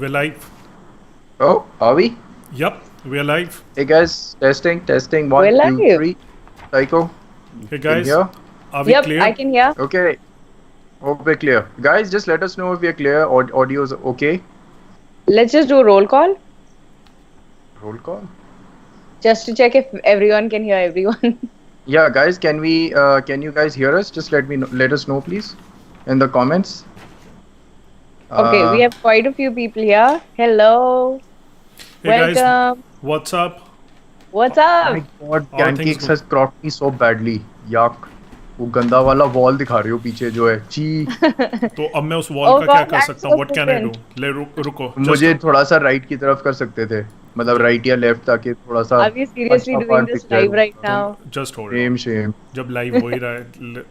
We're live. Oh, are we? Yep, we're live. Hey guys, testing. We're 1, 2, live. 3. Psycho. Hey guys, Here. are we Yep, clear? I can hear. Okay. Hope we're clear. Guys, just let us know if we're clear. Audio's okay. Let's just do a roll call Roll call. just to check if everyone can hear everyone. Yeah, guys, can you guys hear us? Just let us know, please, in the comments. Okay, we have quite a few people here. Hello. Hey Welcome. guys, what's up? What's Oh up? my God, All things Kankicks good. has cropped me so badly. Yuck. वो गंदा वाला wall दिखा रही हो पीछे जो है ची तो अब मैं उस वॉल Oh का क्या God, कर that's सकता हूँ? so What can I do? different. ले रुको. मुझे थोड़ा सा राइट की तरफ कर सकते थे मतलब राइट या लेफ्ट ताकि थोड़ा सा Are we seriously अच्छा doing part this दिख जाए। live right now? Just hold Shame, on. shame. जब लाइव हो ही रहा है,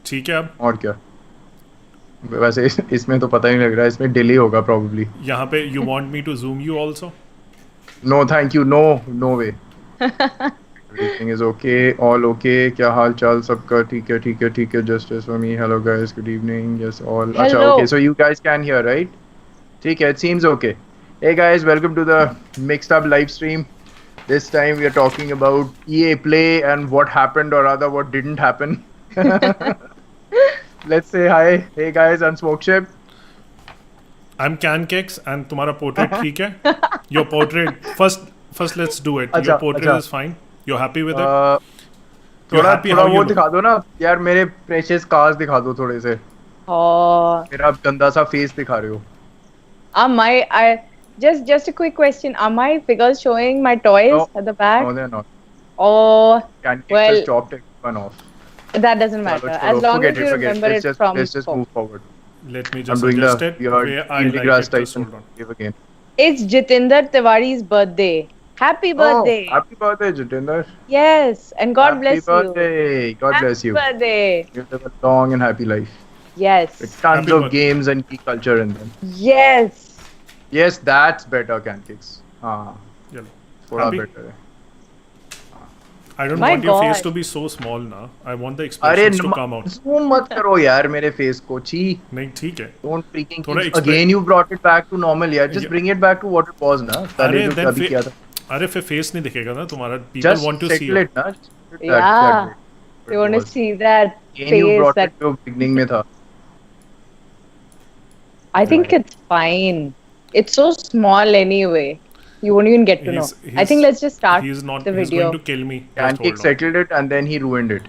ठीक है अब? और क्या वैसे इसमें तो पता ही नहीं लग रहा है इसमें डिले होगा probably. यहाँ पे you want me to zoom you also? No, thank you. No way. Everything is okay. All okay. क्या हाल चाल सबका ठीक है. Just as for me. Hello guys. Good evening. Yes, all. अच्छा, Hello. okay. So you guys can hear, right? ठीक है. It seems okay. Hey guys, welcome to the Mixed Up live stream. This time we are talking about EA Play and what happened or rather what didn't happen. Let's say hi. Hey guys, I'm Smokedship. I'm Kankicks and तुम्हारा portrait ठीक है? Your portrait first let's do it. अच्छा, Your portrait अच्छा. is fine. You're happy with it? You're थोड़ा happy थोड़ा how you वो look? दिखा दो ना यार मेरे प्रेशियस कार्स दिखा दो थोड़े से Oh, मेरा गंदा सा फेस दिखा रहे हो just a quick question. Are my figures showing my toys No. at the back? No, they're not. Oh, Kankicks Well- has chopped everyone off. that doesn't matter. Chalo, As long forget as you remember Let's it just, from let's just before. move forward. Let me I'm just doing suggest the it. weird Where I Neil like deGrasse it. Just Tyson hold on. wave again. It's Jitinder Tiwari's birthday. Happy birthday. Oh, happy birthday, Jitinder. Yes, and God happy bless you. birthday. God Happy bless you. birthday. You live a long and happy life Yes. with tons Happy of birthday. games and geek culture in them. Yes. Yes, that's better, Kankicks. हाँ, Yellow. थोड़ा Happy? better है. I don't My want your face God. to be so small now. I want the अरे expressions to come out. zoom मत करो यार मेरे face को छी. नहीं ठीक है. Don't freaking थोड़ा keep, again you brought it back to normal यार. Just Yeah. bring it back to what it was ना. पहले अरे जो then अभी किया था. अरे फिर face नहीं दिखेगा ना तुम्हारा. People Just want to see settle you. it ना. Just put that Yeah. bit. They want to see that Again you face. brought That it to beginning में था. I think it's fine. It's so small anyway. You won't even get to know. I think let's just start He's not. the He's video. going to kill me. Just Kankicks hold on. settled it and then he ruined it.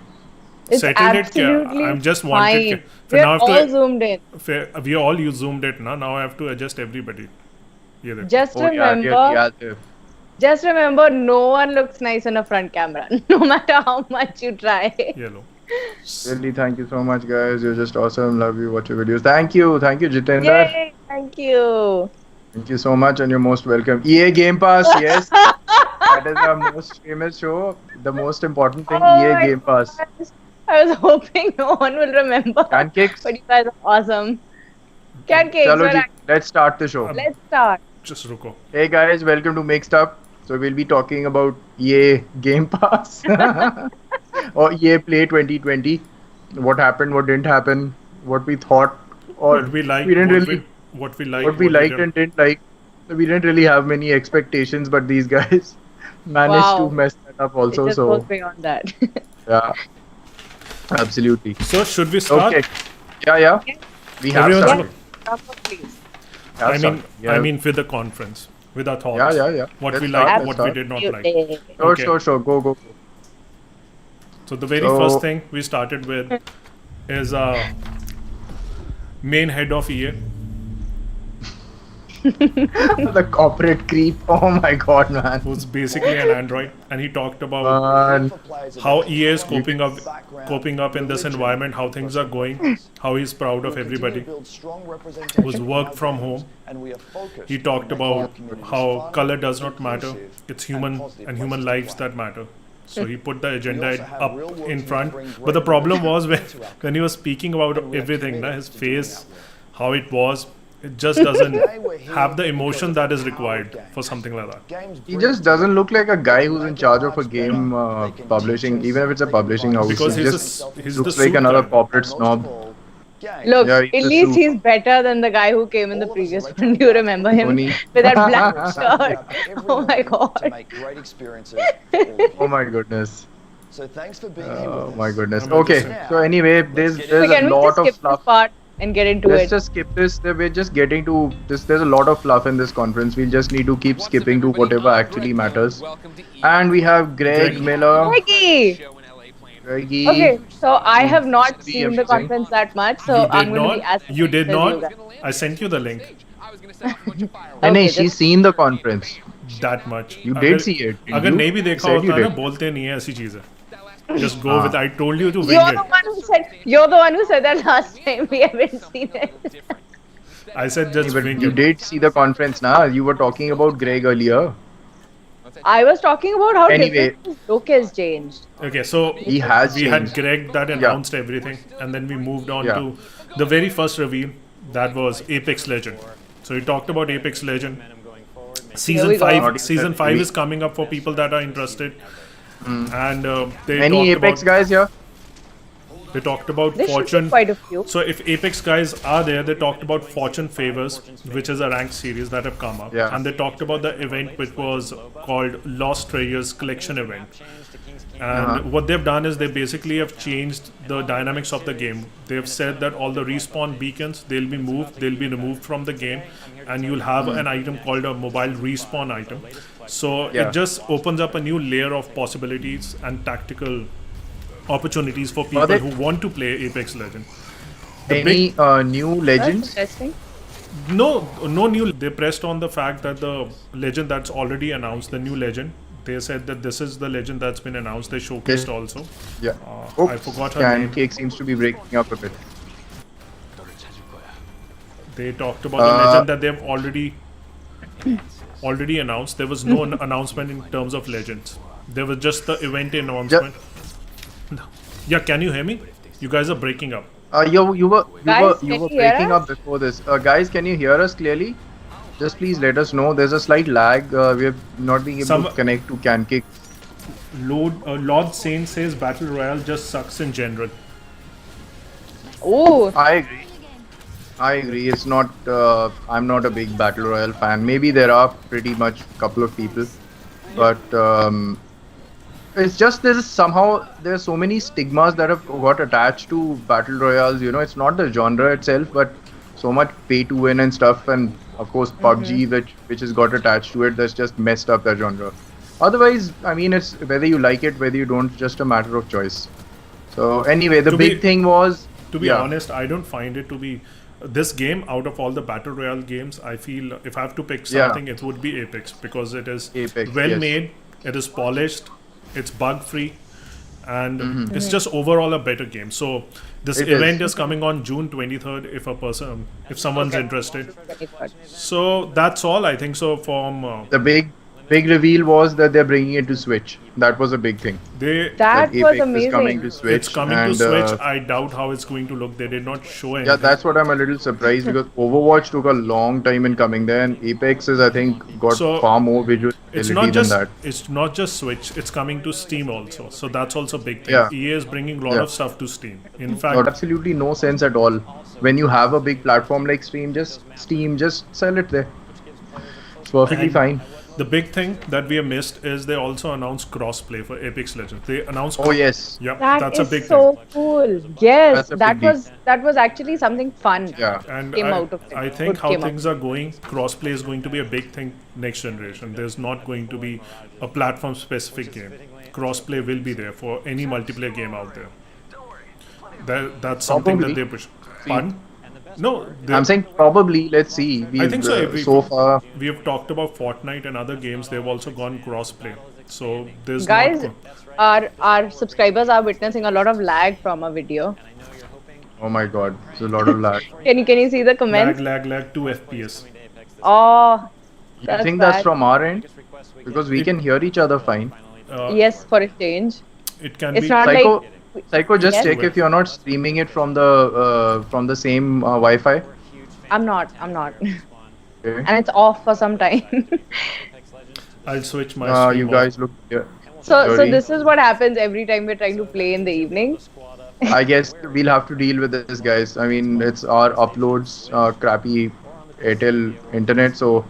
It's Settled it क्या? absolutely I'm just wanted fine. के- फिर We're now I have all to- zoomed in. We all you zoomed it ना. Now I have to adjust everybody. ये देखो. Just Oh yeah, remember, just remember, no one looks nice on a front camera, no matter how much you try. Yellow. Really, thank you so much, guys. You're just awesome. Love you. Watch your videos. Thank you, Jitender. Yay! Thank you. Thank you so much, and you're most welcome. EA Game Pass, yes. That is our most famous show. The most important thing, Oh EA my Game Pass. gosh. I was hoping no one will remember. Kankicks. But you guys are awesome. Kankicks, Chalo ji, relax. let's start the show. Let's start. Just रुको. Hey guys, welcome to Mixed Up. So we'll be talking about EA Game Pass or EA Play 2020. What happened, what didn't happen, what we thought, or What we like. we didn't what really. what we like. What we liked and didn't like. We didn't really have many expectations, but these guys managed Wow. to mess that up also. It just So goes beyond that. yeah, absolutely. So should we start? Okay. Yeah. We have Everyone started. Please. Have I started. mean with the conference, with our thoughts. Yeah. What Let's we start, liked, let's what we start. did not like. Absolutely. Okay. Sure. Go. So the very So- first thing we started with is main head of EA. The corporate creep. Oh my god, man. Who's basically an android, and he talked about Man. how EA is coping up in this environment, how things are going, how he's proud of everybody who's worked from home. He talked about how color does not matter, it's human and human lives that matter. So he put the agenda up in front. But the problem was when he was speaking about everything, his face, how it was, it just doesn't have the emotion that is required for something like that. He just doesn't look like a guy who's in charge of a game publishing, even if it's a publishing house. Because he he's just the looks suit like another guy. corporate snob. Look, Yeah, at he's a least suit. he's better than the guy who came in the previous one. Do you remember him? Sony. With that black shirt. Oh my god. Oh my goodness. So thanks for being here Oh with my us. goodness. I'm Okay, interested. so anyway, there's So a can we lot just of skip this fluff. part and get into Let's it? just skip this. We're just getting to this. There's a lot of fluff in this conference. We'll just need to keep skipping to whatever actually matters. And we have Greg Greg. Miller. Maggie! Greggy. Okay, so I have not Pretty seen the amazing. conference that much, so You I'm did going to be not? as You did as not? guys. I sent you the link. नहीं Okay, she's just- seen the conference. That much. You did see it. didn't अगर you? नहीं भी You देखा said you होता ना did. बोलते नहीं है ऐसी चीज है. Just go with. I told you to wing You're the it. one who said that last time. We haven't seen it. I said just But wing you it. did see the conference, nah? You were talking about Greg earlier. I was talking about how Anyway. different his look has changed. Okay, so He has we had changed. Greg that announced everything, and then we moved on Yeah. to the very first reveal. That was Apex Legend. So he talked about Apex Legend. Here Season we go. five. Season That 5 we- is coming up for people that are interested. And they Any talked Apex about, guys here? They talked about There should Fortune. be quite a few. So if Apex guys are there, they talked about Fortune Favors, which is a ranked series that have come up, Yeah. and they talked about the event which was called Lost Treasures Collection Event. And what they've done is they basically have changed the dynamics of the game. They've said that all the respawn beacons they'll be removed from the game, and you'll have an item called a mobile respawn item. So Yeah. it just opens up a new layer of possibilities and tactical opportunities for people they- who want to play Apex Legend. The Any new That's legends? interesting. no new. They pressed on the fact that the legend that's already announced, the new legend. They said that this is the legend that's been announced. They showcased also. Yeah. I forgot her name. Kankicks seems to be breaking up a bit. They talked about the legend that they've already announced. There was no announcement in terms of legends. There was just the event announcement. Yeah, can you hear me? You guys are breaking up. You were Guys, can you hear breaking us? up before this. Guys, can you hear us clearly? Just please let us know. There's a slight lag. We are not being able to connect to Kankicks. Lord Saint says Battle Royale just sucks in general. Oh, I agree. It's not. I'm not a big Battle Royale fan. Maybe there are pretty much a couple of people, but it's just there's so many stigmas that have got attached to Battle Royales. You know, it's not the genre itself, but so much pay to win and stuff, and of course PUBG, which has got attached to it. That's just messed up that genre. Otherwise, I mean, it's whether you like it, whether you don't, it's just a matter of choice. So anyway, the big thing was. To be yeah. honest, I don't find it to be this game out of all the battle royale games. I feel if I have to pick Yeah. something, it would be Apex because it is Apex, well yes. made, it is polished, it's bug free, and it's just overall a better game. So this It event is. is coming on June 23rd. If someone's interested, so that's all I think. So from The big reveal was that they're bringing it to Switch. That was a big thing. they. that Apex was is amazing. coming to Switch. It's coming and, to Switch. I doubt how it's going to look. They did not show anything. Yeah, that's what I'm a little surprised because Overwatch took a long time in coming there, and Apex is, I think, got So, far more visual It's ability not than just that. it's not just Switch. It's coming to Steam also. So that's also a big thing. Yeah. EA is bringing a lot Yeah. of stuff to Steam. In Got fact, absolutely no sense at all. When you have a big platform like Steam, just sell it there. It's perfectly And- fine. the big thing that we have missed is they also announced crossplay for Apex Legends. They announced. Oh yes. Yep, That that's a is big so thing. cool. Yes, That's a that big was actually something fun. Yeah. And Came out of it. I think Good how came out. things are going, crossplay is going to be a big thing next generation. There's not going to be a platform specific game. Crossplay will be there for any multiplayer game out there. That's something Probably. that they push. Pardon? No, I'm saying probably. Let's see. I think so. So far, We have talked about Fortnite and other games. They've also gone crossplay. So there's Guys, not, our subscribers are witnessing a lot of lag from our video. oh my God, it's a lot of lag. Can you see the comments? lag 2 FPS. Oh, I think that's from our end because we can hear each other fine. yes, for a change. It can It's be. not Psycho, like Psycho, just Yes? check if you're not streaming it from the same Wi-Fi. I'm not, Okay. and it's off for some time. I'll switch my. You stream guys look. Yeah. So Sorry. this is what happens every time we're trying to play in the evening. I guess we'll have to deal with this, guys. I mean, it's our uploads, crappy Airtel internet, so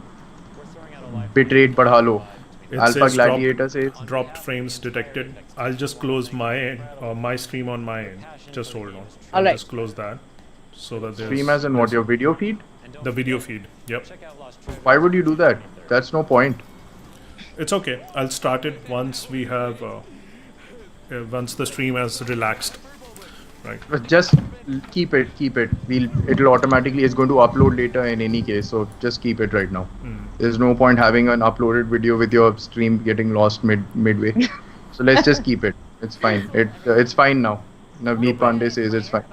bitrate बढ़ा लो. It Alpha says Gladiator says. dropped frames detected. I'll just close my end, my stream on my end. Just hold on. I'll Alright. just close that so that there's Stream as in what? Your video feed? the video feed. Yep. Why would you do that? That's no point. It's okay. I'll start it once we have once the stream has relaxed. Right. But just keep it. It'll automatically. It's going to upload later in any case. So just keep it right now. There's no point having an uploaded video with your stream getting lost midway. So let's just keep it. It's fine. It's fine now. Navneet Pandey says it's fine.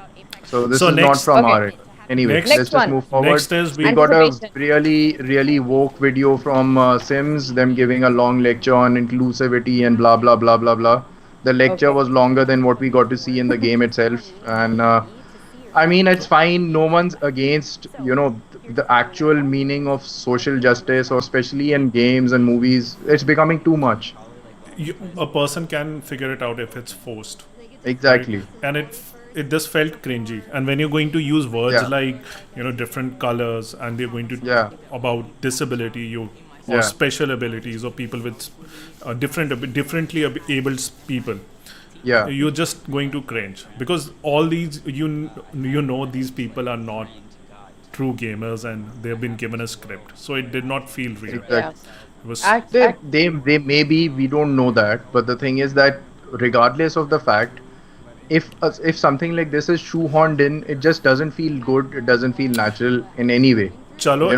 So this is not from our end. Anyway, Next let's just one. move forward. Next is We we got a Anticipation. really woke video from Sims, them giving a long lecture on inclusivity and blah blah blah blah blah. The lecture Okay. was longer than what we got to see in the game itself, and I mean it's fine. No one's against the actual meaning of social justice, or especially in games and movies. It's becoming too much. a person can figure it out if it's forced. Exactly. And it just felt cringy. And when you're going to use words Yeah. like different colors, and they're going to Yeah. about disability, or Yeah. special abilities, or people with differently abled people, Yeah. you're just going to cringe, because all these these people are not true gamers, and they've been given a script, so it did not feel real. Exactly. Yeah. It was They may be, we don't know that, but the thing is that regardless of the fact, if something like this is shoehorned in, it just doesn't feel good. It doesn't feel natural in any way. Chalo,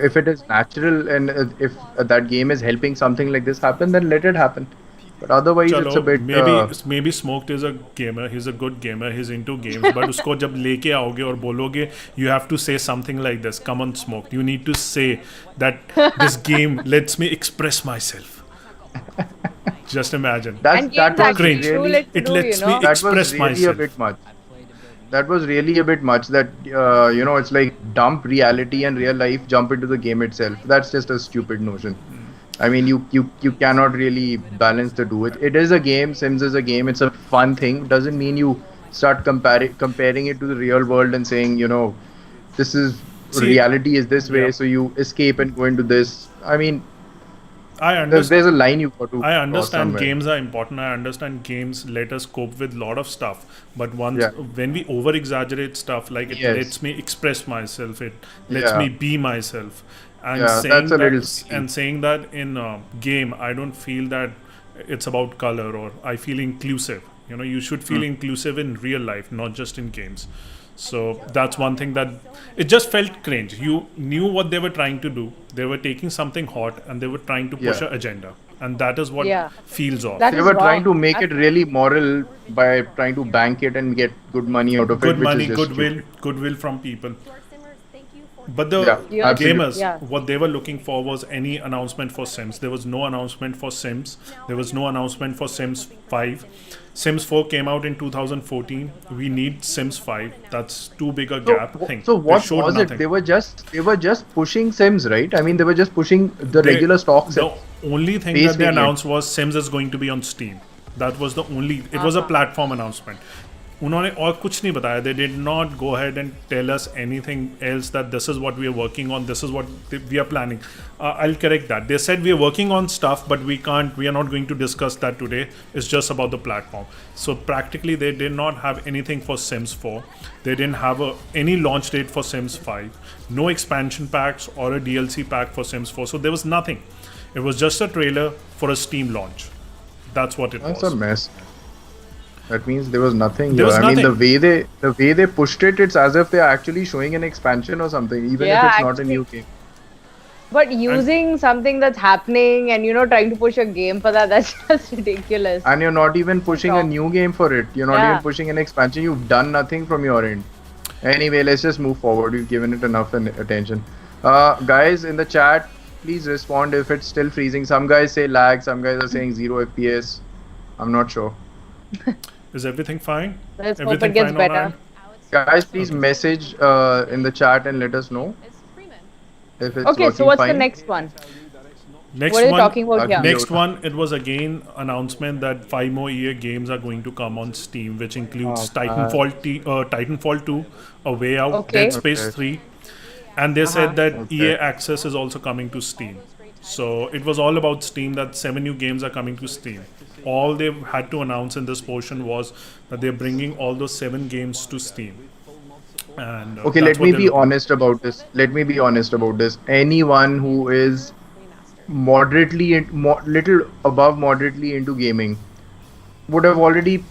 If it is natural, and if that game is helping something like this happen, then let it happen. But otherwise, it's a चलो bit. maybe Smoked is a gamer, he's a good gamer, he's into games, but उसको जब लेके आओगे और बोलोगे, you have to say something like this. Come on, Smoked, you need to say that this game lets me express myself. Just imagine. And that games was actually cringe. do let you It do, lets me that was express really myself. a bit much. That was really a bit much. That it's like dump reality and real life, jump into the game itself. That's just a stupid notion. I mean, you cannot really balance the two. It is a game. Sims is a game. It's a fun thing. Doesn't mean you start comparing it to the real world and saying, this is reality is this way, Yeah. so you escape and go into this. I mean, I understand. there's a line you got to. I cross understand somewhere. games are important. I understand games let us cope with a lot of stuff. But Yeah. when we over exaggerate stuff, like it Yes. lets me express myself, it lets Yeah. me be myself. And Yeah, saying that's a that, little silly. and saying that in a game, I don't feel that it's about color, or I feel inclusive. You should feel Hmm. inclusive in real life, not just in games. So that's one thing that it just felt cringe. You knew what they were trying to do. They were taking something hot and they were trying to push Yeah. an agenda, and that is what Yeah. feels off. That They is were trying to wrong. make it really moral by trying to bank it and get good money out of Good it, which money, is just goodwill from people. But the Yeah. gamers, Yeah. what they were looking for was any announcement for Sims. There was no announcement for Sims. There was no announcement for Sims 5. Sims 4 came out in 2014. We need Sims 5. That's too big a gap. thing. So They what showed was nothing. it? They were just pushing Sims, right? I mean, they were just pushing the They- regular stock The Sims. only thing Base that they variant. announced was Sims is going to be on Steam. That was the only. It was a platform announcement. उन्होंने और कुछ नहीं बताया. They did not go ahead and tell us anything else that this is what we are working on. This is what we are planning. I'll correct that. They said we are working on stuff, but we can't. We are not going to discuss that today. It's just about the platform. So practically, they did not have anything for Sims 4. They didn't have any launch date for Sims 5. No expansion packs or a DLC pack for Sims 4. So there was nothing. It was just a trailer for a Steam launch. That's what it That's was. a mess. That means there was nothing. There here. was I mean, nothing. the way they pushed it, it's as if they're actually showing an expansion or something, even if Yeah, it's not a actually. new game. But using something that's happening and trying to push a game for that's just ridiculous. And you're not even pushing a Wrong. new game for it. You're not Yeah. even pushing an expansion. You've done nothing from your end. Anyway, let's just move forward. We've given it enough attention. Guys in the chat, please respond if it's still freezing. Some guys say lag. Some guys are saying 0 FPS. I'm not sure. Is everything fine? Let's hope Everything it gets fine on better. our end? Guys, please message in the chat and let us know if it's Okay, so working what's fine. the next one? Next What are you one, talking about here? next one, it was again announcement that 5 more EA games are going to come on Steam, which includes Titanfall 2, A Way Out, Okay. Dead Space Okay. 3, and they said that Okay. EA Access is also coming to Steam. So it was all about Steam, that 7 new games are coming to Steam. All they had to announce in this portion was that they're bringing all those 7 games to Steam. And Okay, that's let me what be honest about this. Let me be honest about this. Anyone who is little above moderately into gaming would have already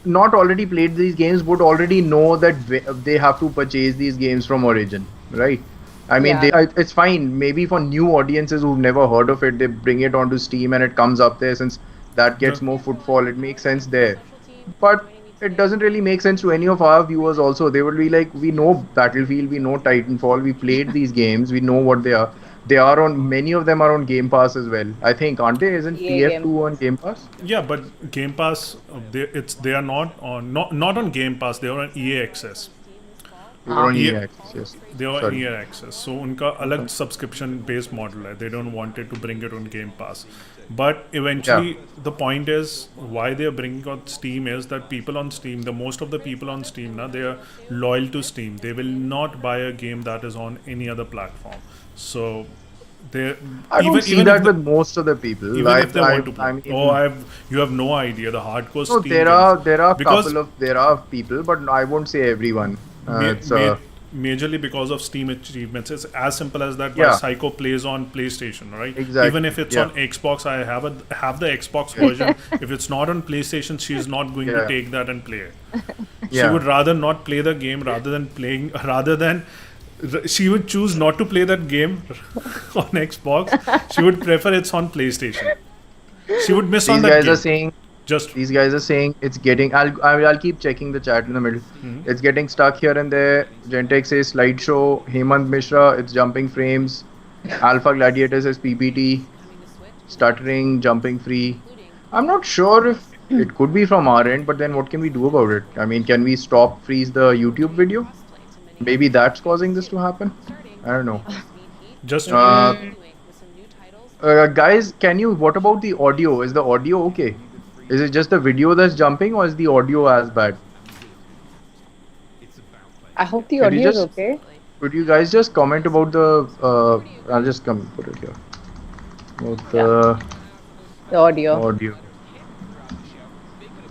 not already played these games, would already know that they have to purchase these games from Origin, right? I mean, Yeah. it's fine. Maybe for new audiences who've never heard of it, they bring it onto Steam and it comes up there. Since that gets more footfall, it makes sense there. But it doesn't really make sense to any of our viewers also. They will be like, we know Battlefield, we know Titanfall, we played these games, we know what they are. They are on, many of them are on Game Pass as well. I think, aren't they? Isn't EA TF2 on Game Pass? Yeah, but Game Pass, they are not on Game Pass. They are on EA Access. They were on EA EA Access, yes. They are Sorry. EA Access. So उनका अलग subscription based model है. They don't want it to bring it on Game Pass. But eventually, the point is why they are bringing on Steam is that people on Steam, the most of the people on Steam now, they are loyal to Steam. They will not buy a game that is on any other platform. So they I don't see that with most of the people. even if they want to play. I mean, you have no idea the hardcore no, Steam there are because there are people, but I won't say everyone. majorly because of Steam achievements. It's as simple as that. Yeah. Psycho plays on PlayStation, right? Exactly. Even if it's Yeah. on Xbox, I have the Xbox version. If it's not on PlayStation, she's not going to Yeah. take that and play it. She Yeah. would rather not play the game rather than she would choose not to play that game on Xbox. She would prefer it's on PlayStation. She would miss on These that guys game. are saying Just These guys are saying it's getting. I'll keep checking the chat in the middle. It's getting stuck here and there. Gentex says slideshow. Hemant Mishra, it's jumping frames. Alpha Gladiator says PPT. Stuttering, jumping free. I'm not sure if it could be from our end, but then what can we do about it? I mean, can we stop freeze the YouTube video? Maybe that's causing this to happen. I don't know. just Guys, what about the audio? Is the audio okay? Is it just the video that's jumping, or is the audio as bad? I hope the Could you audio is just- okay. Could you guys just comment about the? I'll just put it here. About the The audio. audio.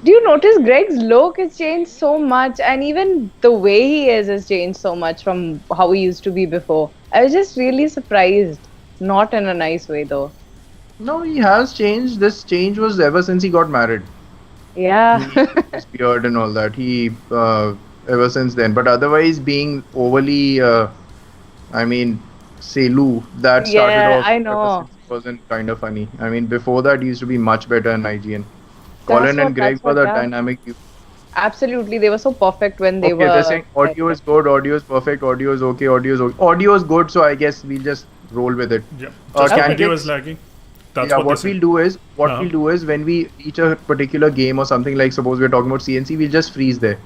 Do you notice Greg's look has changed so much, and even the way he is has changed so much from how he used to be before? I was just really surprised. Not in a nice way, though. No, he has changed. This change was ever since he got married. Yeah. His beard and all that. He ever since then. But otherwise, being overly, I mean, Selu, that started Yeah, off. I ever know. since it wasn't kind of funny. I mean, before that, he used to be much better in IGN. Colin and Greg were the dynamic duo. Absolutely, they were so perfect when they Okay, were. they're saying audio is good, audio is perfect, audio is okay, audio is okay. Audio is good, so I guess we'll just roll with it. yeah, just the Kankicks- video is lagging. That's yeah, what what they we'll said. do is when we reach a particular game or something, like suppose we're talking about CNC, we'll just freeze there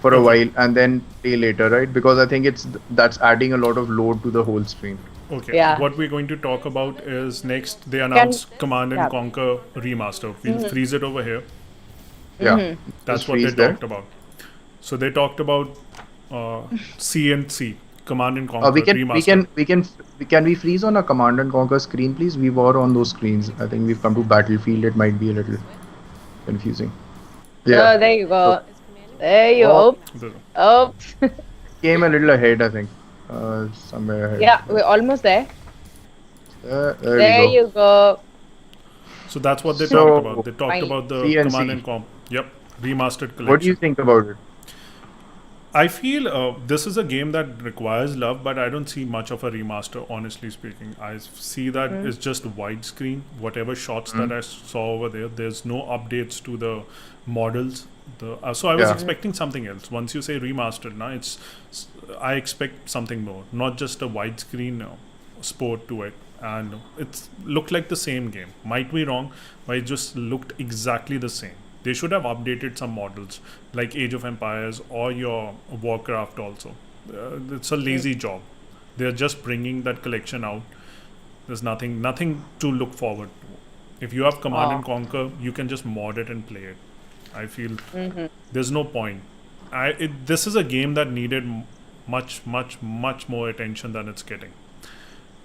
for a Okay. while and then play later, right? Because I think that's adding a lot of load to the whole stream. Okay. Yeah. What we're going to talk about is next. They announced Command and yeah. Conquer remaster. We'll freeze it over here. Yeah, That's just what they freeze there. talked about. So they talked about CNC, Command and Conquer remaster. Can we freeze on a Command and Conquer screen, please? We were on those screens. I think we've come to Battlefield. It might be a little confusing. Oh, there you go. There you Oh. go. Oh. Came a little ahead, I think. Somewhere ahead. Yeah, we're almost there. There There we go. you go. So that's what they So, talked about. They talked fine. about the CNC. Command and Conquer. Yep, remastered collection. What do you think about it? I feel this is a game that requires love, but I don't see much of a remaster, honestly speaking. I see that it's just widescreen. Whatever shots that I saw over there, there's no updates to the models. So I was Yeah. expecting something else. Once you say remastered, now I expect something more, not just a widescreen sport to it. And it looked like the same game. Might be wrong, but it just looked exactly the same. They should have updated some models like Age of Empires or your Warcraft also. It's a lazy job. They're just bringing that collection out. There's nothing to look forward to. If you have Command and Conquer, you can just mod it and play it. I feel there's no point. This is a game that needed much more attention than it's getting.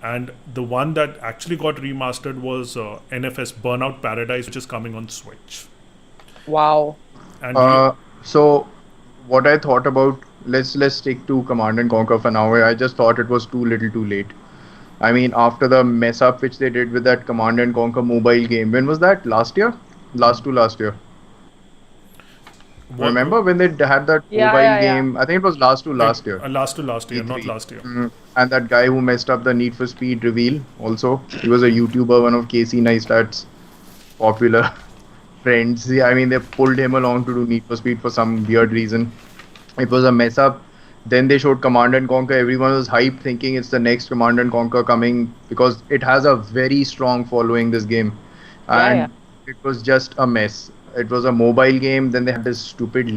And the one that actually got remastered was NFS Burnout Paradise, which is coming on Switch. Wow. And so what I thought about, let's stick to Command and Conquer for now. I just thought it was too little too late. I mean, after the mess up which they did with that Command and Conquer mobile game, when was that? Last year? Last year. Remember when they had that mobile game? I think it was last year. last year, not last year. And that guy who messed up the Need for Speed reveal also. He was a YouTuber, one of Casey Neistat's popular friends. I mean, they pulled him along to do Need for Speed for some weird reason. It was a mess up. Then they showed Command and Conquer. Everyone was hyped, thinking it's the next Command and Conquer coming, because it has a very strong following, this game. And it was just a mess. It was a mobile game. Then they had this stupid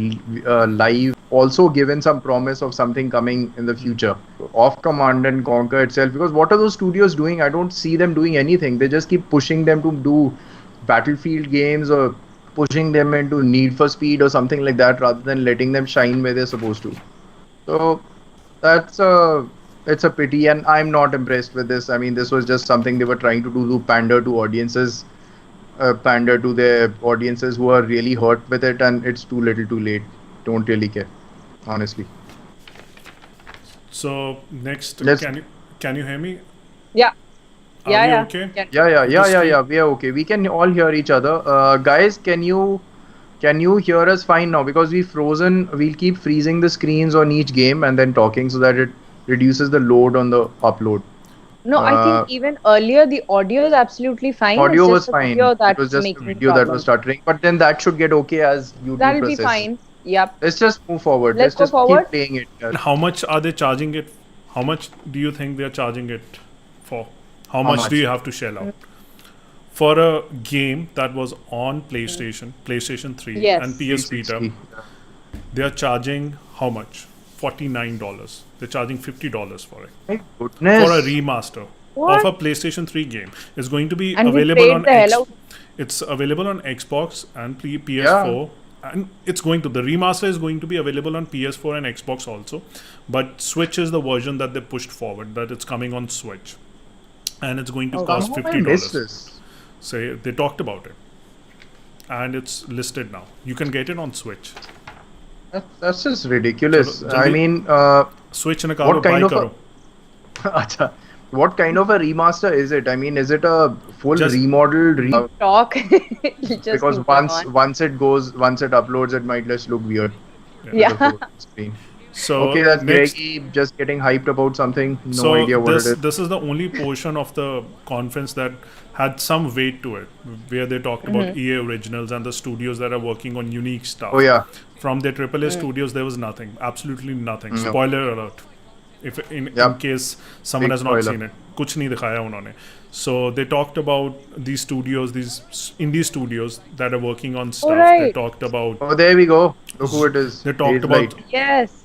live, also given some promise of something coming in the future of Command and Conquer itself. Because what are those studios doing? I don't see them doing anything. They just keep pushing them to do Battlefield games or pushing them into Need for Speed or something like that, rather than letting them shine where they're supposed to. So it's a pity, and I'm not impressed with this. I mean, this was just something they were trying to do to pander to audiences, pander to their audiences who are really hurt with it, and it's too little too late. Don't really care, honestly. So next, can you hear me? Yeah. Are we okay? Yeah. We are okay. We can all hear each other. Guys, can you hear us fine now? Because we'll keep freezing the screens on each game and then talking, so that it reduces the load on the upload. No, I think even earlier the audio is absolutely fine. Audio was fine. It was just a video that was stuttering. But then that should get okay as YouTube That'll processes. be fine. Yep. Let's just move forward. Let's just go forward. keep playing it. And how much are they charging it? How much do you think they're charging it for? How much do you have to shell out? For a game that was on PlayStation 3 and PS Vita, they are charging how much? $49. They're charging $50 for it. My goodness. For a remaster of a PlayStation 3 game. It's going to be And available on It's available on Xbox and PS4. And the remaster is going to be available on PS4 and Xbox also. But Switch is the version that they pushed forward, that it's coming on Switch. And it's going to cost $50. So they talked about it, and it's listed now. You can get it on Switch. That's just ridiculous. So, I mean, Switch and what kind of what kind of a remaster is it? I mean, is it a full remodeled? Talk. Because once it uploads, it might just look weird. Yeah. So okay, that's Greggy just getting hyped about something. No idea what it is. This is the only portion of the conference that had some weight to it, where they talked about EA Originals and the studios that are working on unique stuff. Oh yeah. From their AAA studios, there was nothing. Absolutely nothing. No. Spoiler alert. If in case someone has not seen it. Kuch nahi dikhaya unhone. So they talked about these studios, these indie studios that are working on stuff. They talked about... Oh, there we go. Look who it is. They talked about... Yes.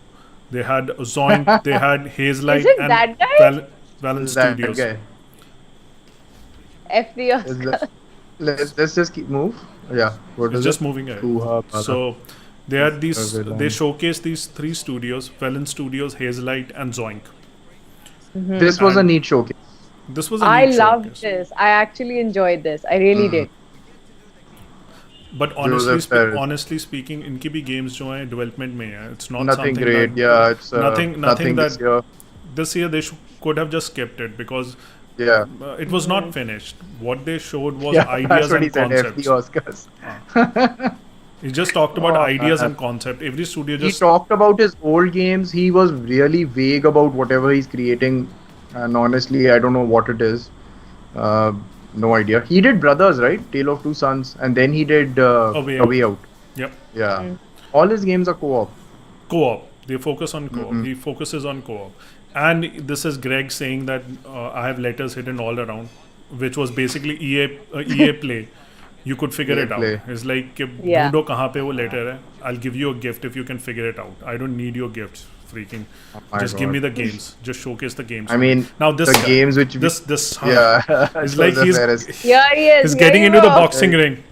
They had Zoink, they had Hazelight, is it and that guy? Valence Studios. Guy. F the Oscar. Let's just keep move. Yeah. What is just it? moving ahead. So they had these. They showcased these three studios: Valence Studios, Hazelight, and Zoink. This was a neat showcase. This was. I loved this. I actually enjoyed this. I really did. But honestly speaking, इनकी भी games जो हैं development में हैं. It's not nothing something great. That, it's nothing that this this year year they could have just skipped it, because it was not finished. What they showed was ideas and concepts. Oscars. He just talked about ideas and concept. Every studio just... He talked about his old games. He was really vague about whatever he's creating. And honestly, I don't know what it is. No idea. He did Brothers, right? Tale of Two Sons. And then he did A Way Out. Yep. Yeah. All his games are co-op. Co-op. They focus on co-op. He focuses on co-op. And this is Greg saying that I have letters hidden all around, which was basically EA Play. You could figure it out. It's like, ढूंढो कहाँ पे वो letter है. I'll give you a gift if you can figure it out. I don't need your gifts. freaking. my Just give God. me the games. Just showcase the games. I mean, now this the guy, games which this yeah, It's like Joseph he's Harris. Yeah, he is. he's Here getting you into the go. boxing ring.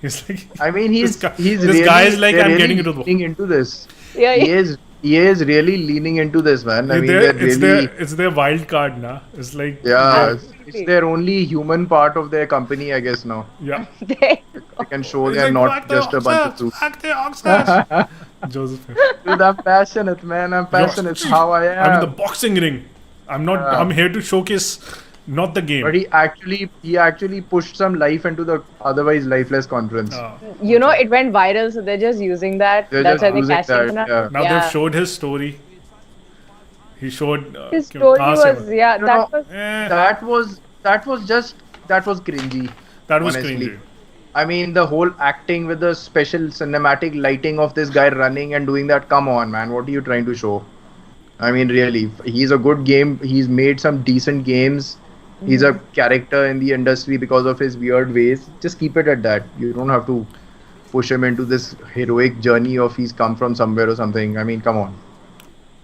He's like I mean, this he's this really guy is like they're I'm really getting into the. leaning into this. Yeah, yeah. EA is really leaning into this, man. I mean, they're really It's their wild card now. It's like yeah. It's Absolutely. their only human part of their company, I guess now. yeah. There you They go. can show He's they're like, not "Fuck the just a bunch of Oxfords, suits. fuck the Oxfords." Joseph. Dude, I'm passionate, man. I'm passionate. It's how I am. I'm in the boxing ring. I'm not. Yeah. I'm here to showcase, not the game. But he actually pushed some life into the otherwise lifeless conference. You know, it went viral, so they're just using that. They're That's just why they're using cashing that, in on yeah. it. Now they've showed his story. He showed His story was, yeah, You that know, was. that was cringy. that was honestly. cringy. I mean, the whole acting with the special cinematic lighting of this guy running and doing that. Come on, man. What are you trying to show? I mean, really, he's a good game. He's made some decent games. He's a character in the industry because of his weird ways. Just keep it at that. You don't have to push him into this heroic journey of he's come from somewhere or something. I mean, come on.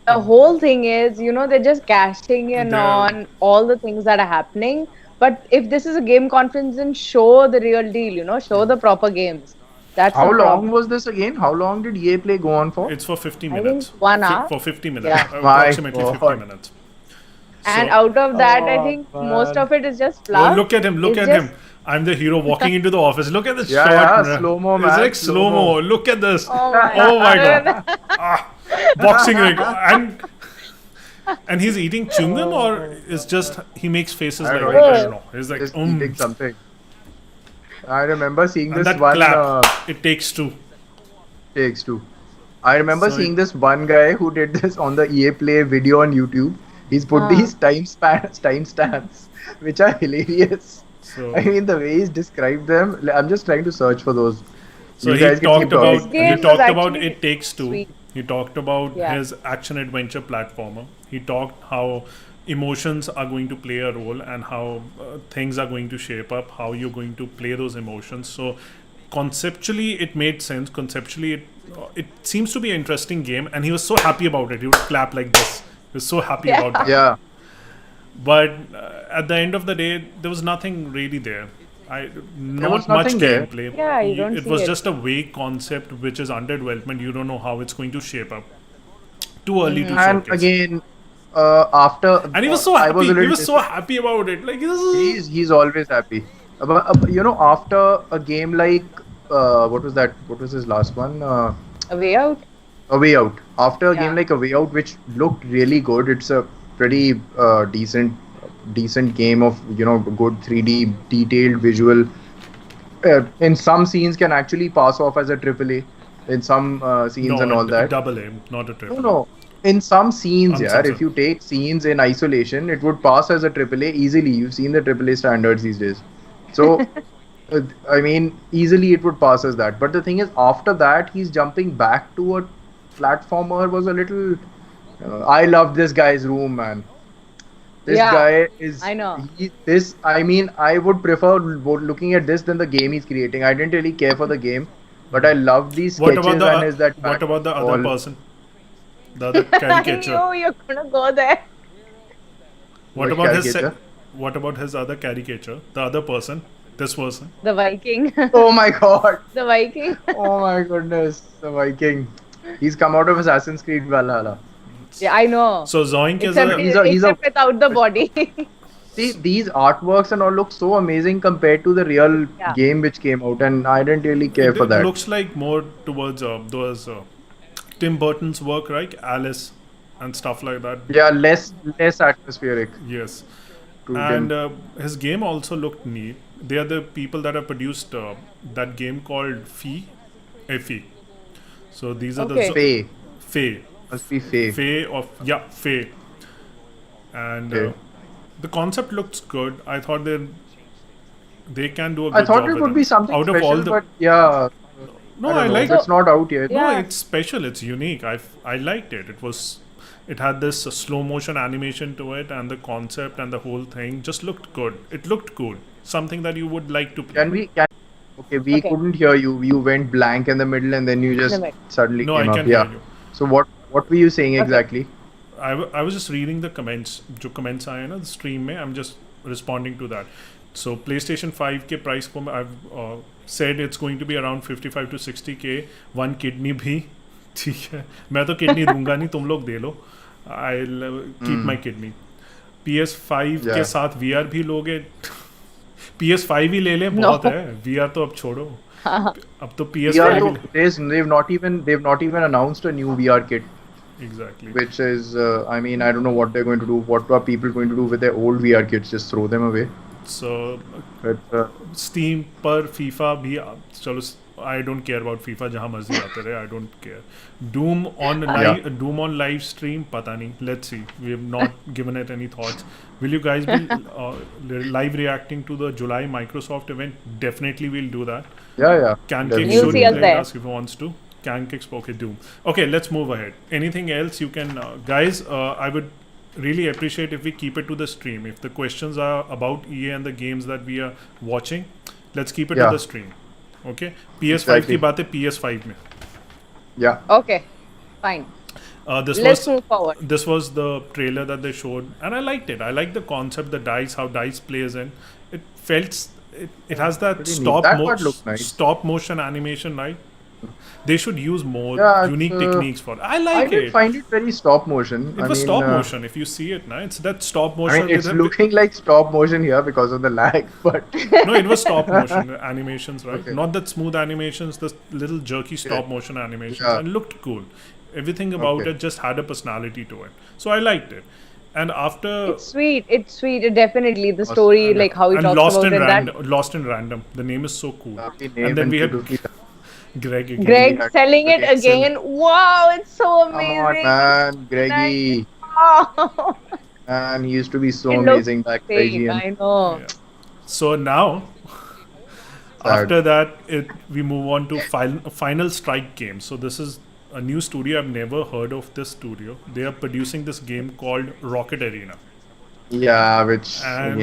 The whole thing is, you know, they're just cashing in They're- on all the things that are happening. But if this is a game conference, then show the real deal, you know, show the proper games. That's How the long problem. was this again? How long did EA Play go on for? It's for 50 I think minutes. 1 hour. For 50 minutes. Yeah. My Approximately 50 God. minutes. And So- out of that, I Oh, think man. most of it is just Oh, fluff. look at him! Look It's at just- him! I'm the hero walking into the office. Look at this Yeah, shot. yeah, man. slow-mo, It's man, like slow mo. slow-mo. Look at this. Oh my Oh my God. god! Boxing ring and he's eating chewing gum or is just he makes faces I like don't that. I know. don't know. He's like Just eating something. I remember seeing and this that one. clap. It takes two. Takes two. I remember So seeing this one guy who did this on the EA Play video on YouTube. He's put these timestamps, which are hilarious. So, I mean, the way he's described them. I'm just trying to search for those. so You he guys can talked keep talking. about This game he talked was about actually It Takes Two. sweet. He talked about Yeah. his action adventure platformer. He talked how emotions are going to play a role and how things are going to shape up, how you're going to play those emotions. So conceptually, it made sense. Conceptually, it seems to be an interesting game, and he was so happy about it. He would clap like this. He was so happy Yeah. about that. Yeah. But at the end of the day, there was nothing really there. Not was much nothing there. gameplay. Yeah, you don't it see was it. just a vague concept which is under development. You don't know how it's going to shape up. Too early to And showcase. again, after And he was so I happy. was a He little was so happy about it. Like this is he's always happy. You know, after a game like what was that? What was his last one? A way out. A Way Out. After a Yeah. game like A Way Out, which looked really good, it's a pretty decent game of good 3D detailed visual. In some scenes, can actually pass off as a AAA. In some scenes and all that. double A, not a triple. No. In some scenes, yeah, Uncensored. if you take scenes in isolation, it would pass as a AAA easily. You've seen the AAA standards these days. So, I mean, easily it would pass as that. But the thing is, after that, he's jumping back to a platformer was a little. I love this guy's room, man. This Yeah, guy is. I know. I mean, I would prefer looking at this than the game he's creating. I didn't really care for the game, but I love these What sketches about the and his that. what about the other all- person? The other I caricature. knew you're gonna go there. What Which about caricature? what about his other caricature? The other person, this person. The Viking. Oh my god! The Viking. Oh my goodness, the Viking. He's come out of Assassin's Creed Valhalla. Yeah, I know. So Zoink is Except, a he's a- except without the body. See, these artworks and all look so amazing compared to the real Yeah. game which came out, and I didn't really care for it that. looks like more towards those Tim Burton's work, right? Alice and stuff like that. Yeah, less atmospheric. Yes. To And them. his game also looked neat. They are the people that have produced that game called Fe. So these are Okay. Faye. Fe. Must be Faye. Fe. And Okay. the concept looks good. I thought they can do a good I thought job it with would be something out of special, all the but yeah. no, don't I know. like It's not out yet. No, Yeah. it's special. It's unique. I liked it. It had this slow motion animation to it, and the concept and the whole thing just looked good. It looked cool. Something that you would like to play. Okay, we Okay. couldn't hear you. You went blank in the middle, and then you just In the middle. suddenly No, came I up. can Yeah. hear you. So what What were you saying exactly? I was just reading the comments. जो comments आए ना the stream में, I'm just responding to that. So PlayStation 5 के price को I've said it's going to be around 55 to 60K. One kidney भी ठीक है. मैं तो kidney दूंगा नहीं, तुम लोग दे लो. I'll keep my kidney. PS5 के साथ VR भी लोगे. PS5 ही ले लें, बहुत है. VR तो अब छोड़ो. अब तो PS5 they've not even announced a new VR kit. Exactly. Which is, I mean, I don't know what they're going to do. What are people going to do with their old VR kits? Just throw them away. So, But, Steam पर FIFA भी चलो, I don't care about FIFA जहाँ मर्जी आते रहे. I don't care. Doom on live stream पता नहीं. Let's see. We have not given it any thoughts. Will you guys be live reacting to the July Microsoft event? Definitely we'll do that. Yeah. Kankicks should play us if he wants to. Kankicks, okay, Doom. Okay, let's move ahead. Anything else you can... guys, I would really appreciate if we keep it to the stream. If the questions are about EA and the games that we are watching, let's keep it to the stream. Okay? PS5 की बात है PS5 में. Yeah. Okay, fine. Let's move forward. This was the trailer that they showed, and I liked it. I liked the concept, the dice, how dice plays in. It felt... It has that stop motion animation, right? They should use more unique techniques for it. I didn't find it very stop motion. It was stop motion. If you see it now, it's that stop motion. I mean, it's looking like stop motion here because of the lag, but no, it was stop motion animations, right? Okay. Not that smooth animations, the little jerky stop motion animations, and it looked cool. Everything about it just had a personality to it, so I liked it. And after it's sweet. It definitely the story, like how he talks about it. Lost in Random. The name is so cool. And then we had Greg again. Greg selling it again. Wow, it's so amazing. Come on, man, Greggy. Oh. Man, he used to be so amazing back then. I know. Yeah. So now, after that, we move on to Final Strike game. So this is a new studio. I've never heard of this studio. They are producing this game called Rocket Arena. Yeah, which and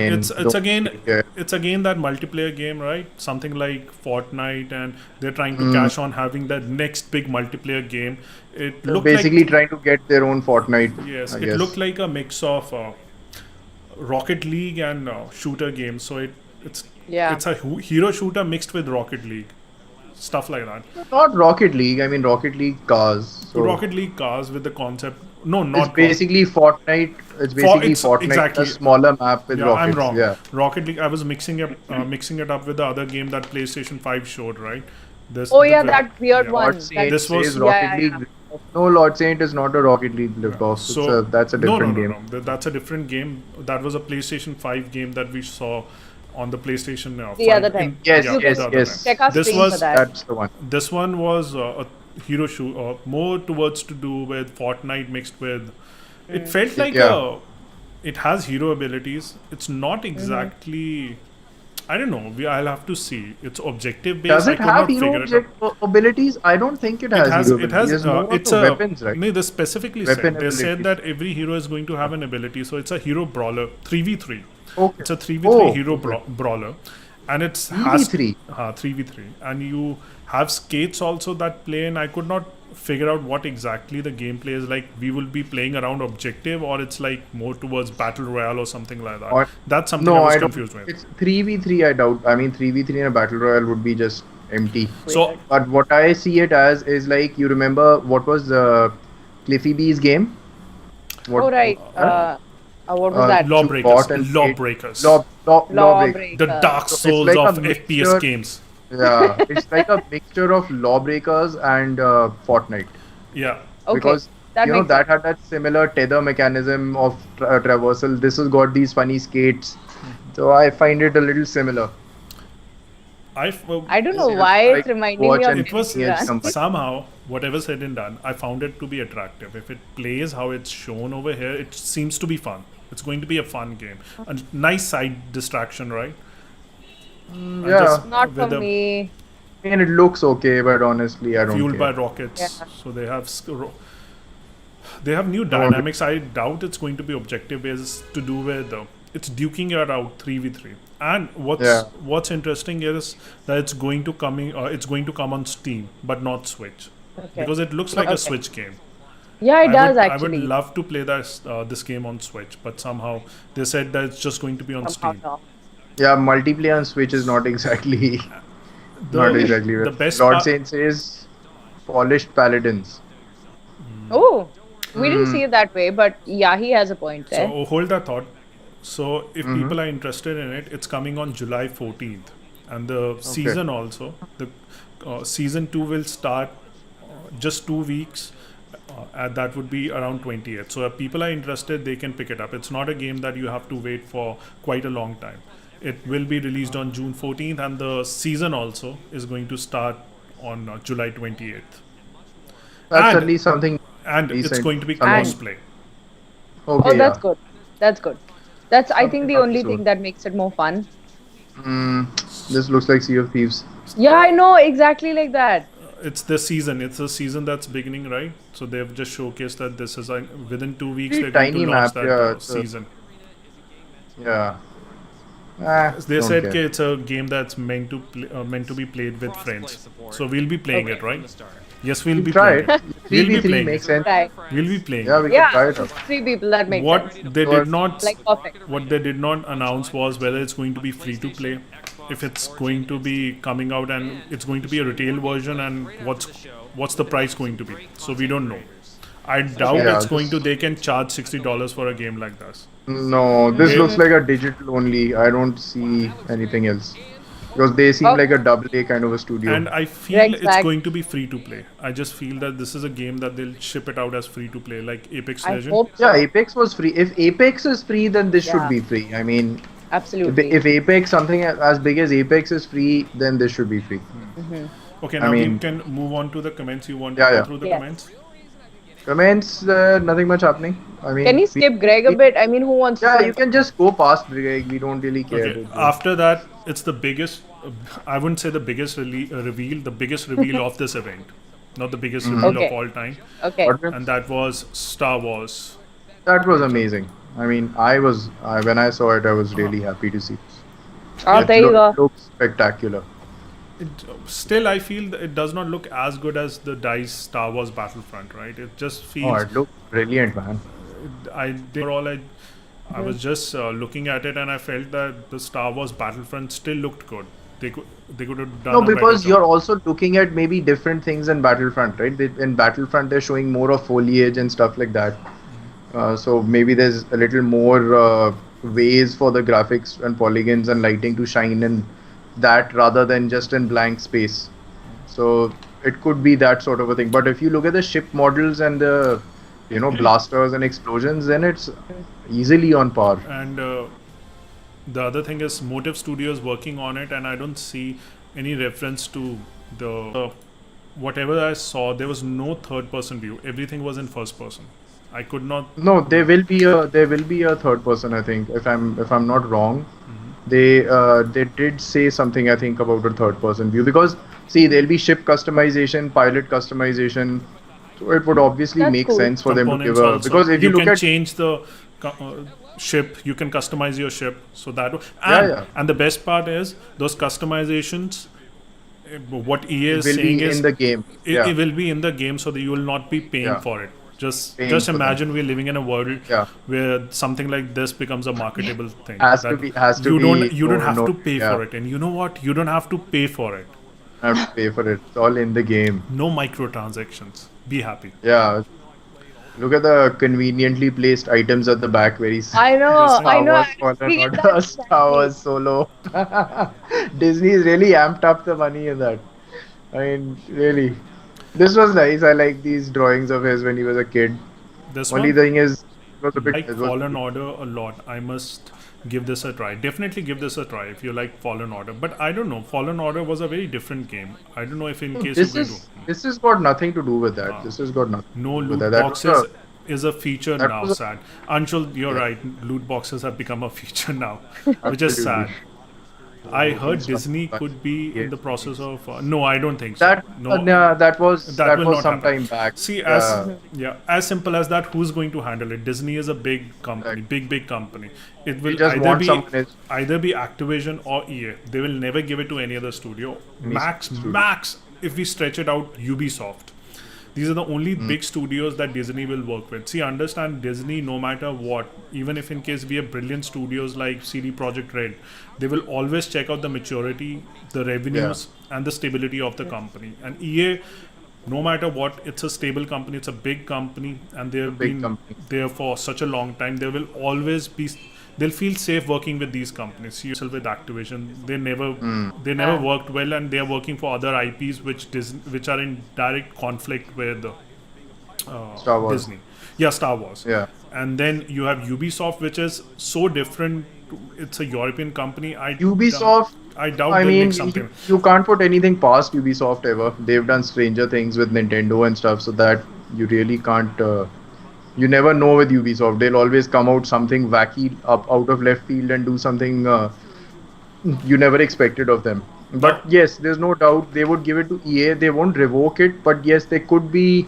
again, it's again that multiplayer game, right? Something like Fortnite, and they're trying to cash on having that next big multiplayer game. It looked basically trying to get their own Fortnite. Yes, it looked like a mix of Rocket League and shooter game. So it's a hero shooter mixed with Rocket League. Stuff like that. Not Rocket League. I mean Rocket League cars. So Rocket League cars with the concept. No, not. It's basically Fortnite. It's basically Fortnite. Exactly. A smaller map with rockets. I'm wrong. Yeah. Rocket League. I was mixing it up with the other game that PlayStation 5 showed, right? That weird one. This was Rocket League. No, Lord Saint is not a Rocket League ripoff. So that's a different game. No. That's a different game. That was a PlayStation 5 game that we saw on the PlayStation 5. The other time. Yes. Check our stream for that. That's the one. This one was a hero shoot, more towards to do with Fortnite mixed with. It felt like it has hero abilities. It's not exactly. I don't know. I'll have to see. It's objective based. Does it have hero abilities? I don't think it has. It has. It's weapons, right? No, they specifically said. They said that every hero is going to have an ability. So it's a hero brawler, 3v3. Okay. It's a 3v3 hero brawler, and it's 3v3. 3v3, and you have skates also that play. And I could not figure out what exactly the gameplay is like. We will be playing around objective, or it's like more towards battle royale or something like that. That's something I was confused with. It's 3v3. I doubt. I mean, 3v3 in a battle royale would be just empty. So, but what I see it as is like, you remember what was Cliffy B's game? What was that? Lawbreakers. Lawbreakers. The Dark Souls of FPS games. Yeah, it's like a mixture of Lawbreakers and Fortnite. Yeah. Okay. Because that had that similar tether mechanism of traversal. This has got these funny skates. So I find it a little similar. I don't know why it's reminding me of it was somehow, whatever said and done, I found it to be attractive. If it plays how it's shown over here, it seems to be fun. It's going to be a fun game. A nice side distraction, right? Not for me. And it looks okay, but honestly, I don't Fueled care. by rockets. Yeah. So they have new dynamics. I doubt it's going to be objective based to do with it's duking it out 3v3. And what's interesting is that it's going to come on Steam, but not Switch, because it looks like a Switch game. Yeah, it does I would actually. love to play this game on Switch, but somehow they said that it's just going to be on Somehow Steam. not. Yeah, multiplayer on Switch is not exactly The right. best Lord part, Saint says polished paladins. Oh, we didn't see it that way, but yeah, he has a point there. so hold that thought. So if Mm-hmm. people are interested in it, it's coming on July 14th, and the season also, the season 2 will start just 2 weeks. That would be around 20th. So if people are interested, they can pick it up. It's not a game that you have to wait for quite a long time. It will be released on June 14th, and the season also is going to start on July 28th. That's And- at least something And it's decent. going to be Something- crossplay. Okay, Oh, that's yeah. good. That's good. That's I think the only episode. thing that makes it more fun. This looks like Sea of Thieves. Yeah, I know exactly like that. It's the season. It's a season that's beginning, right? So they've just showcased that this is within 2 weeks Pretty they're going tiny to launch map, that yeah, it's a- season. Yeah. They don't said care. it's a game that's meant to be played with friends. So we'll be playing it, right? Yes, we'll be Try playing it. it. We'll be 3v3 playing makes it. sense. Right. We'll be playing Yeah, it. we can try Yeah, it out. 3 people that make What sense. they did not Like perfect. what they did not announce was whether it's going to be free to play, if it's going to be coming out and it's going to be a retail version, and what's the price going to be. So we don't know. I doubt Yeah, it's going to. They can charge $60 for a game like this. No, this They- looks like a digital only. I don't see anything else. Because they seem Oh. like a double A kind of a studio. And I feel Greg's it's back. going to be free to play. I just feel that this is a game that they'll ship it out as free to play, like Apex I Legend. hope so. Yeah, Apex was free. If Apex is free, then this should Yeah. be free. I mean, Absolutely. if Apex, something as big as Apex is free, then this should be free. Okay, I now we mean- can move on to the comments. You want to Yeah, go yeah. through the Yes. comments? Comments, nothing much happening. I mean, Can you skip Greg a bit? I mean, who wants to Yeah, skip? you can just go past Greg. We don't really care. Okay. about this. After that, it's the biggest. I wouldn't say the biggest reveal. The biggest reveal of this event, not the biggest reveal Okay. of all time, Okay. What? and that was Star Wars. That was amazing. I mean, when I saw it, I was really happy to see. Oh, Yeah, there you go. Looks spectacular. Still, I feel that it does not look as good as the DICE Star Wars Battlefront, right? It just Oh, feels. it looked brilliant, man. I was just looking at it and I felt that the Star Wars Battlefront still looked good. They could have done. No, a better because job. you're also looking at maybe different things in Battlefront, right? In Battlefront, they're showing more of foliage and stuff like that. So maybe there's a little more ways for the graphics and polygons and lighting to shine in that rather than just in blank space. So it could be that sort of a thing. But if you look at the ship models and the blasters and explosions, then it's easily on par. And the other thing is Motive Studio is working on it, and I don't see any reference to the whatever I saw. There was no third-person view. Everything was in first person. I could not. No, there will be a third person. I think if I'm not wrong, they did say something, I think, about a third person view, because see, there'll be ship customization, pilot customization, so it would obviously That's make cool. sense for them to Components give a, also. because if you look can at change the ship, you can customize your ship. So that Yeah. and the best part is those customizations. What EA is will saying be is in the game. it will be in the game, so that you will not be paying Yeah. for it. Just Paying just for them. imagine we're living in a world Yeah. where something like this becomes a marketable thing. Has to that be- has to you don't be- you don't no, have no, to pay yeah. for it, and you know what? You don't have to pay for it. have to pay for it. It's all in the game. No microtransactions. Be happy. Yeah. Look at the conveniently placed items at the back. Very I know. I know. Fallen We get Order, that Star Wars Solo. Disney's really amped up the money in that. I mean, really. This was nice. I like these drawings of his when he was a kid. This Only one, thing is, it was a bit. like it was- Fallen Order a lot. I must give this a try. Definitely give this a try if you like Fallen Order. But I don't know. Fallen Order was a very different game. I don't know if in case This you is this has got nothing to do with that. This has got nothing. no to do loot with that. That was boxes a- is a feature that now. was a- Sad. Anshul, you're right. Loot boxes have become a feature now, which is sad. Absolutely. I heard Disney could be in the process of. No, I don't think so. That no, that was that will not some happen. time back. See, Yeah. as simple as that. Who's going to handle it? Disney is a big company, big company. It will just either want be someone else. either be Activision or EA. They will never give it to any other studio. Max, if we stretch it out, Ubisoft. These are the only big studios that Disney will work with. See, understand Disney, no matter what, even if in case we have brilliant studios like CD Projekt Red, they will always check out the maturity, the revenues, and the stability of the company. And EA, no matter what, it's a stable company, it's a big company, and they've been there for such a long time. They will always be, they'll feel safe working with these companies. See yourself with Activision, they never worked well, and they are working for other IPs which are in direct conflict with Star Wars. Disney. Yeah, Star Wars. Yeah. And then you have Ubisoft, which is so different. It's a European company. Ubisoft, I doubt I they'll mean, make something. you can't put anything past Ubisoft ever. They've done stranger things with Nintendo and stuff, so that you really can't. You never know with Ubisoft. They'll always come out something wacky up out of left field and do something you never expected of them. But yes, there's no doubt they would give it to EA. They won't revoke it, but yes, there could be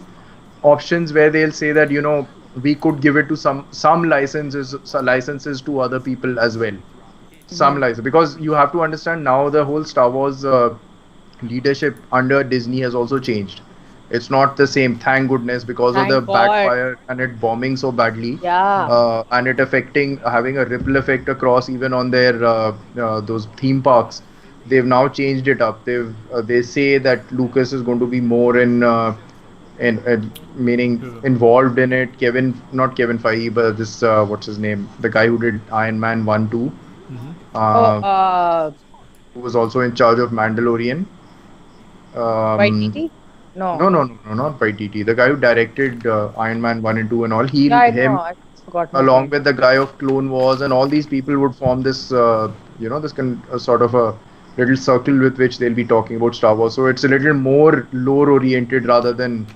options where they'll say that, you know, we could give it to some licenses to other people as well. Some license, because you have to understand now the whole Star Wars leadership under Disney has also changed. It's not the same, thank goodness, because of the backfire and it bombing so badly. Yeah. And it having a ripple effect across even on their those theme parks. They've now changed it up. They say that Lucas is going to be more meaning involved in it. Not Kevin Feige, but this what's his name? The guy who did Iron Man 1, 2. Who was also in charge of Mandalorian. YTT? No, not Waititi. The guy who directed Iron Man 1 and 2 and all. I forgot along with the guy of Clone Wars and all these people would form this, sort of a little circle with which they'll be talking about Star Wars. So it's a little more lore oriented rather than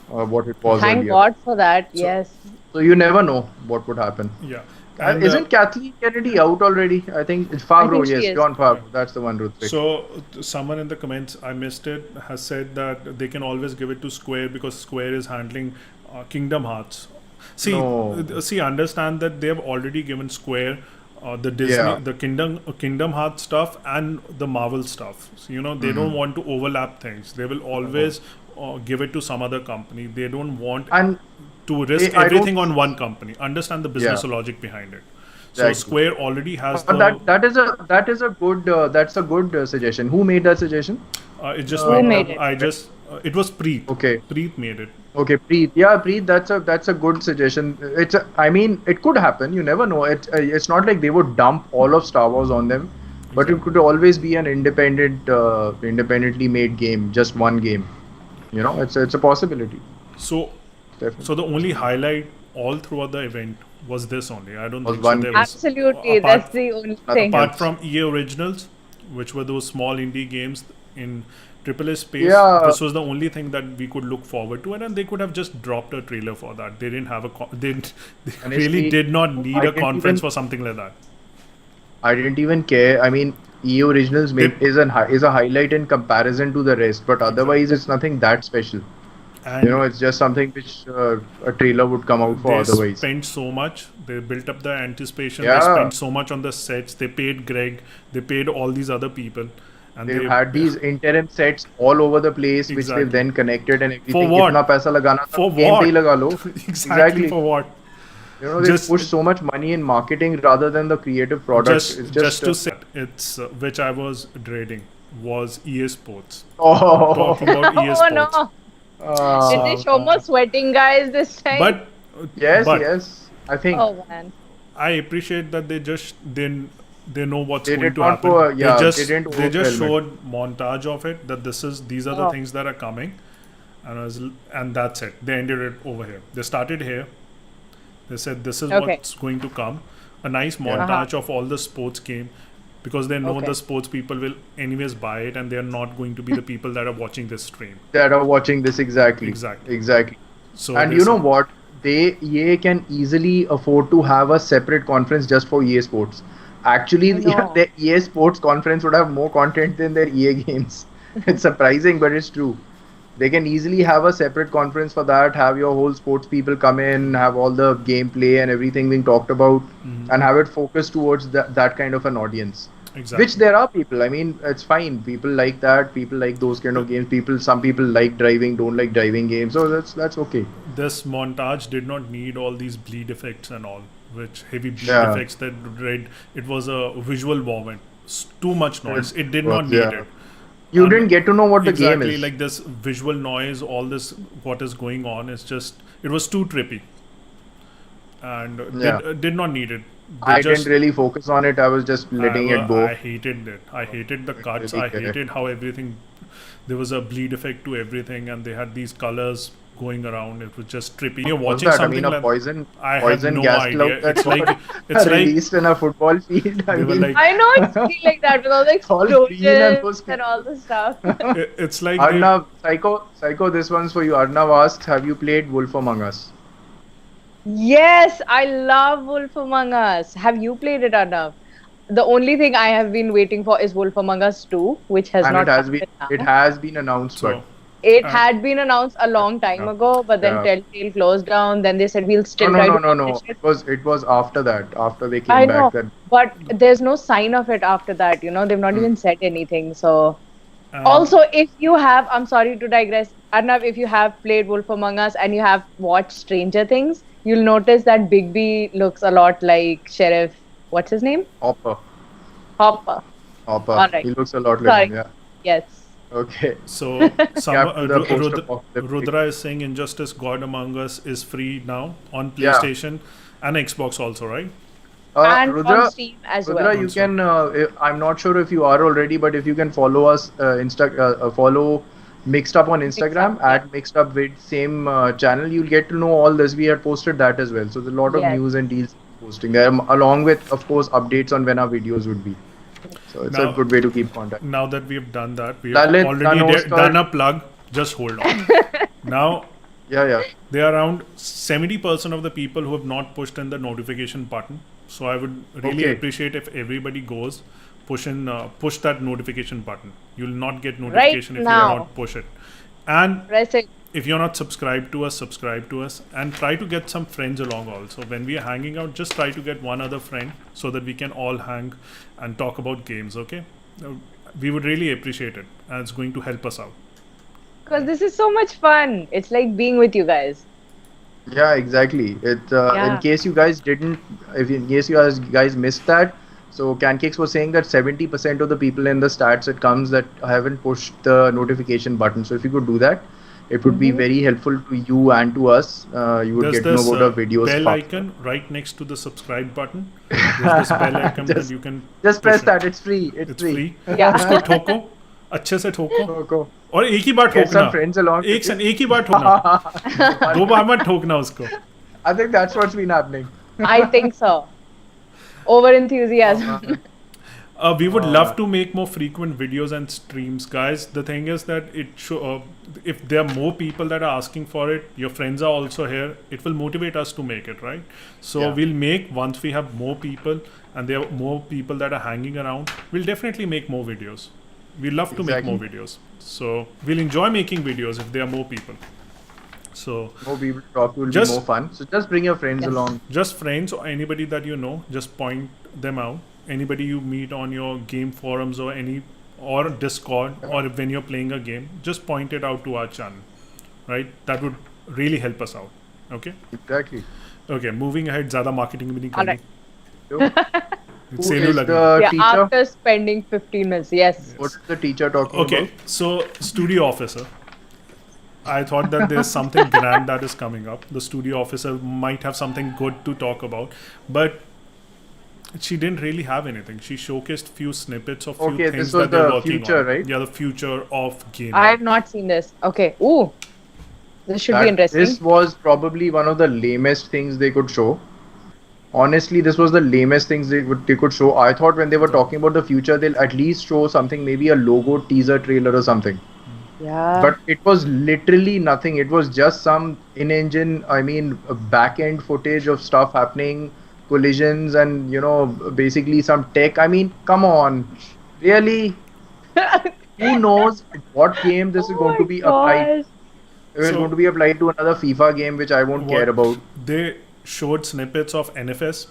what it was earlier. Thank God for that. Yes. So you never know what would happen. Yeah. And isn't Kathleen Kennedy out already? I think it's Favreau. Yes, John Favreau. That's the one. Ruthvik. So someone in the comments, I missed it, has said that they can always give it to Square because Square is handling Kingdom Hearts. See, understand that they have already given Square the Disney, the Kingdom Hearts stuff and the Marvel stuff. So, you know, they don't want to overlap things. They will always give it to some other company. They don't want to risk everything on one company. Understand the business logic behind it. So Square already has. But that is a good suggestion. Who made that suggestion? It just went up. It was Preet. Okay. Preet made it. Okay, Preet. Yeah, Preet. That's a good suggestion. I mean, it could happen. You never know. It's not like they would dump all of Star Wars on them, but it could always be an independently made game, just one game. You know, it's a possibility. So the only highlight all throughout the event was this only. I don't think there was. Absolutely, that's the only thing. Apart from EA Originals, which were those small indie games in AAA space, this was the only thing that we could look forward to, and they could have just dropped a trailer for that. They didn't have they really did not need a conference for something like that. I didn't even care. I mean, EA Originals is a highlight in comparison to the rest, but otherwise it's nothing that special. And it's just something which a trailer would come out for otherwise. They spent so much. They built up the anticipation. They spent so much on the sets. They paid Greg. They paid all these other people. And they've had these interim sets all over the place, which they've then connected and everything. For what? For what? Exactly for what? They push so much money in marketing rather than the creative product. Just to say, it's which I was dreading was EA Sports. Talking about EA Sports. No. Did they show more sweating guys this time? But yes, I think. Oh man. I appreciate that they know what's going to happen. They just showed montage of it that these are the things that are coming, and that's it. They ended it over here. They started here. They said this is what's going to come. A nice montage of all the sports game. Because they know the sports people will anyways buy it, and they are not going to be the people that are watching this stream. That are watching this exactly. So and you know what? EA can easily afford to have a separate conference just for EA Sports. Actually, the EA Sports conference would have more content than their EA games. It's surprising, but it's true. They can easily have a separate conference for that, have your whole sports people come in, have all the gameplay and everything being talked about, and have it focused towards that kind of an audience. Exactly. Which there are people. I mean, it's fine. People like that. People like those kind of games. Some people like driving, don't like driving games. So that's okay. This montage did not need all these bleed effects and all, which heavy bleed Yeah. effects that read. It was a visual vomit. Too much noise. It did was, not need yeah. it. You didn't get to know what the game Exactly, is. like this visual noise, all this, what is going on, is just, it was too trippy. And did not need it. I didn't really focus on it. I was just letting it go. I hated it. I hated the cuts. I hated how everything, there was a bleed effect to everything, and they had these colors going around. It was just trippy. You're watching something a like poison no gas idea. cloud that's It's like it's released in a football field. They were like, I know it's feel like that with all the All green and explosions and all the stuff. it's like Arnav, Psycho, this one's for you. Arnav asked, have you played Wolf Among Us? Yes, I love Wolf Among Us. Have you played it, Arnav? The only thing I have been waiting for is Wolf Among Us 2, which has And not it has been announced, so, but it had been announced a long time ago, but then Telltale closed down. Then they said we'll still try to no. publish It was after that. After they came I back. know, That but there's no sign of it after that. You know, they've not even said anything. So, also, if you have, I'm sorry to digress, Arnav, if you have played Wolf Among Us and you have watched Stranger Things, you'll notice that Bigby looks a lot like Sheriff. What's his name? Hopper. Hopper. All right. He looks a lot like him, yeah. Yes. Okay. So, post-apocalyptic. Rudra is saying Injustice God Among Us is free now on PlayStation and Xbox also, right? And Rudra, on Steam as Rudra, well. you can. I'm not sure if you are already, but if you can follow us, follow Mixed Up on Instagram at MixedUpVidz, same channel. You'll get to know all this. We had posted that as well. So there's a lot of news and deals posting there, along with, of course, updates on when our videos would be. So it's a good way to keep contact. Now that we've done that, we have already done a plug. Just hold on. Now, there are around 70% of the people who have not pushed in the notification button. So I would really appreciate if everybody goes push that notification button. You'll not get notification if you do not push it. And if you're not subscribed to us, subscribe to us, and try to get some friends along also. When we are hanging out, just try to get one other friend so that we can all hang and talk about games, okay? We would really appreciate it, and it's going to help us out. Because this is so much fun. It's like being with you guys. Yeah, exactly. In case you guys missed that, so Kankicks was saying that 70% of the people in the stats it comes that haven't pushed the notification button. So if you could do that, it would be very helpful to you and to us. You would get to know about the videos. Bell icon right next to the subscribe button. There's this bell icon that you can just press that. It's free. It's free. Yeah. उसको ठोको, अच्छे से ठोको. और एक ही बार ठोकना. एक ही बार ठोकना. दो बार मत ठोकना उसको. I think that's what's been happening. I think so. Over enthusiasm. We would love to make more frequent videos and streams, guys. The thing is that if there are more people that are asking for it, your friends are also here, it will motivate us to make it, right? So we'll make, once we have more people and there are more people that are hanging around, we'll definitely make more videos. We love to make more videos. So we'll enjoy making videos if there are more people. So more people to talk to will be more fun. So just bring your friends along. Just friends or anybody that you know, just point them out. Anybody you meet on your game forums or Discord or when you're playing a game, just point it out to our channel, right? That would really help us out. Okay? Exactly. Okay, moving ahead. ज़्यादा marketing भी नहीं करनी. After spending 15 minutes, yes. What's the teacher talking about? Okay, so studio officer. I thought that there's something grand that is coming up. The studio officer might have something good to talk about, but she didn't really have anything. She showcased few snippets of few things that they're working on. Right? Yeah, the future of gaming. I have not seen this. Okay. Ooh. This should be interesting. This was probably one of the lamest things they could show. Honestly, this was the lamest things they could show. I thought when they were talking about the future, they'll at least show something, maybe a logo teaser trailer or something. Yeah. But it was literally nothing. It was just some in-engine, back-end footage of stuff happening, collisions and, basically some tech. I mean, come on. Really? Who knows what game this is going to be applied? It's going to be applied to another FIFA game, which I won't care about. They showed snippets of NFS,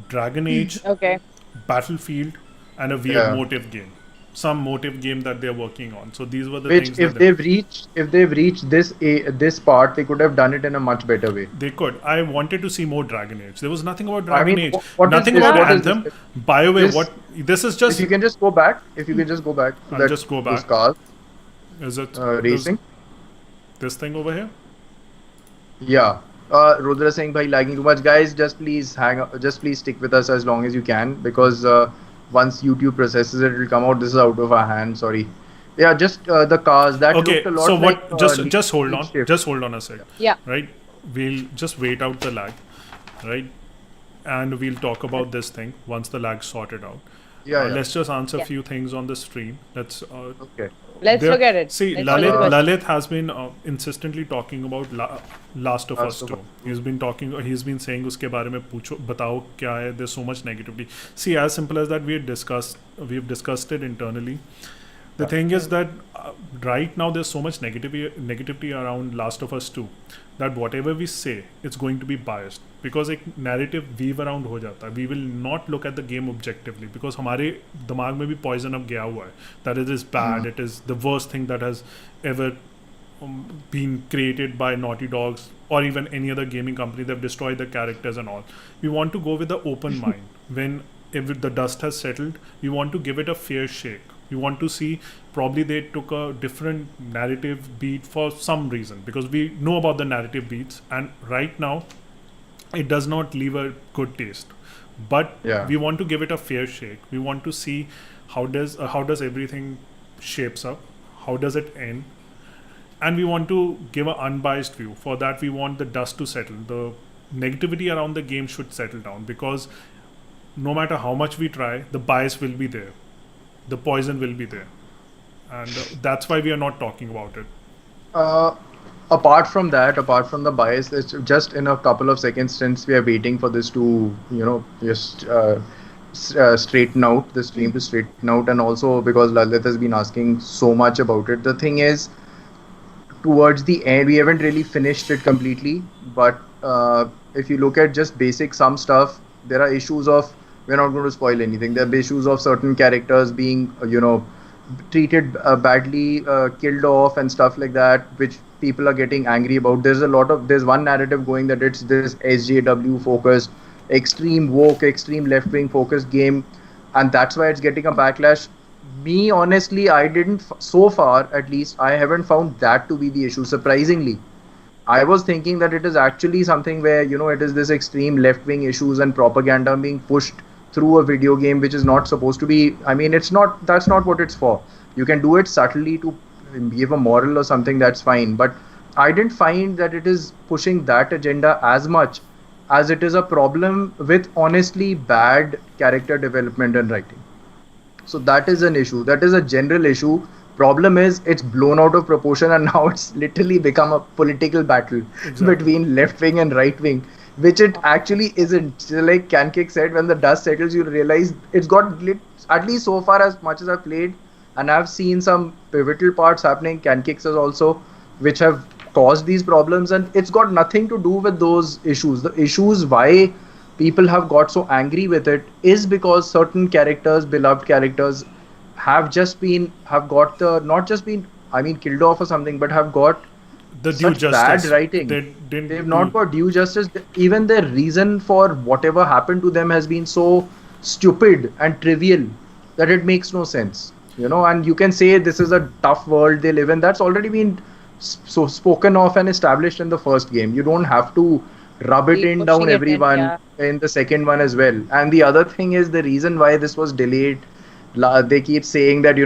Dragon Age, okay, Battlefield, and a weird Yeah. motive game, some motive game that they're working on. So these were the Which, things if that they've reached this part, they could have done it in a much better way. they could. I wanted to see more Dragon Age. There was nothing about I Dragon mean, Age, what is nothing this? about What is this? Anthem, BioWare. This- What this is If just. you can just go back, to I'll that just go those back. cars Is it racing. this thing over here? Yeah. Rudra saying, "Bhai, lagging too much, guys. Just please just please stick with us as long as you can, because once YouTube processes it, it'll come out. This is out of our hands. Sorry. Yeah, just the cars that Okay, looked a lot so like, what? Just hold on. Smokedship. Just hold on a sec. Yeah. Right. We'll just wait out the lag. Right. And we'll talk about this thing once the lag's sorted out. Yeah, yeah. Let's just answer a Yeah. few things on the stream. Let's. Okay. Let's There- look at it. See, Let's look at the Lalit has been insistently talking about Last of Us Last of 2. Us. He's been talking. He's been saying उसके बारे में पूछो बताओ क्या है. There's so much negativity. See, as simple as that, we've discussed it internally. The thing is that right now there's so much negativity around Last of Us 2 that whatever we say, it's going to be biased, because एक narrative weave around हो जाता है. We will not look at the game objectively, because हमारे दिमाग में भी poison up गया हुआ है that it is bad, it is the worst thing that has ever been created by Naughty Dogs or even any other gaming company. They've destroyed the characters and all. We want to go with the open mind. When if the dust has settled, we want to give it a fair shake. We want to see, probably they took a different narrative beat for some reason, because we know about the narrative beats, and right now it does not leave a good taste. But Yeah. we want to give it a fair shake. We want to see how does everything shapes up, how does it end, and we want to give an unbiased view. For that, we want the dust to settle. The negativity around the game should settle down, because no matter how much we try, the bias will be there, the poison will be there, and that's why we are not talking about it. Apart from the bias, it's just in a couple of seconds, since we are waiting for this to, just straighten out, the stream to straighten out, and also because Lalit has been asking so much about it. The thing is, towards the end, we haven't really finished it completely, but if you look at just basic some stuff, there are issues of, we're not going to spoil anything, there are issues of certain characters being, treated badly, killed off and stuff like that, which people are getting angry about. There's one narrative going that it's this SJW focused, extreme woke, extreme left wing focused game, and that's why it's getting a backlash. Me, honestly, so far at least, I haven't found that to be the issue, surprisingly. I was thinking that it is actually something where, it is this extreme left wing issues and propaganda being pushed through a video game, which is not supposed to be. I mean, that's not what it's for. You can do it subtly to give a moral or something, that's fine. But I didn't find that it is pushing that agenda as much as it is a problem with honestly bad character development and writing. So that is an issue. That is a general issue. Problem is, it's blown out of proportion, and now it's literally become a political battle between left wing and right wing, which it actually isn't. Like Kankicks said, when the dust settles, you realize it's got lit. At least so far, as much as I've played, and I've seen some pivotal parts happening, Kankicks is also, which have caused these problems, and it's got nothing to do with those issues. The issues why people have got so angry with it is because certain characters, beloved characters, have got not just been, killed off or something, but have got The due such justice. bad writing. They've not got due justice. Even their reason for whatever happened to them has been so stupid and trivial that it makes no sense. And you can say this is a tough world they live in. That's already been so spoken of and established in the first game. You don't have to rub it in down everyone in the second one as well. And the other thing is, the reason why this was delayed, they keep saying that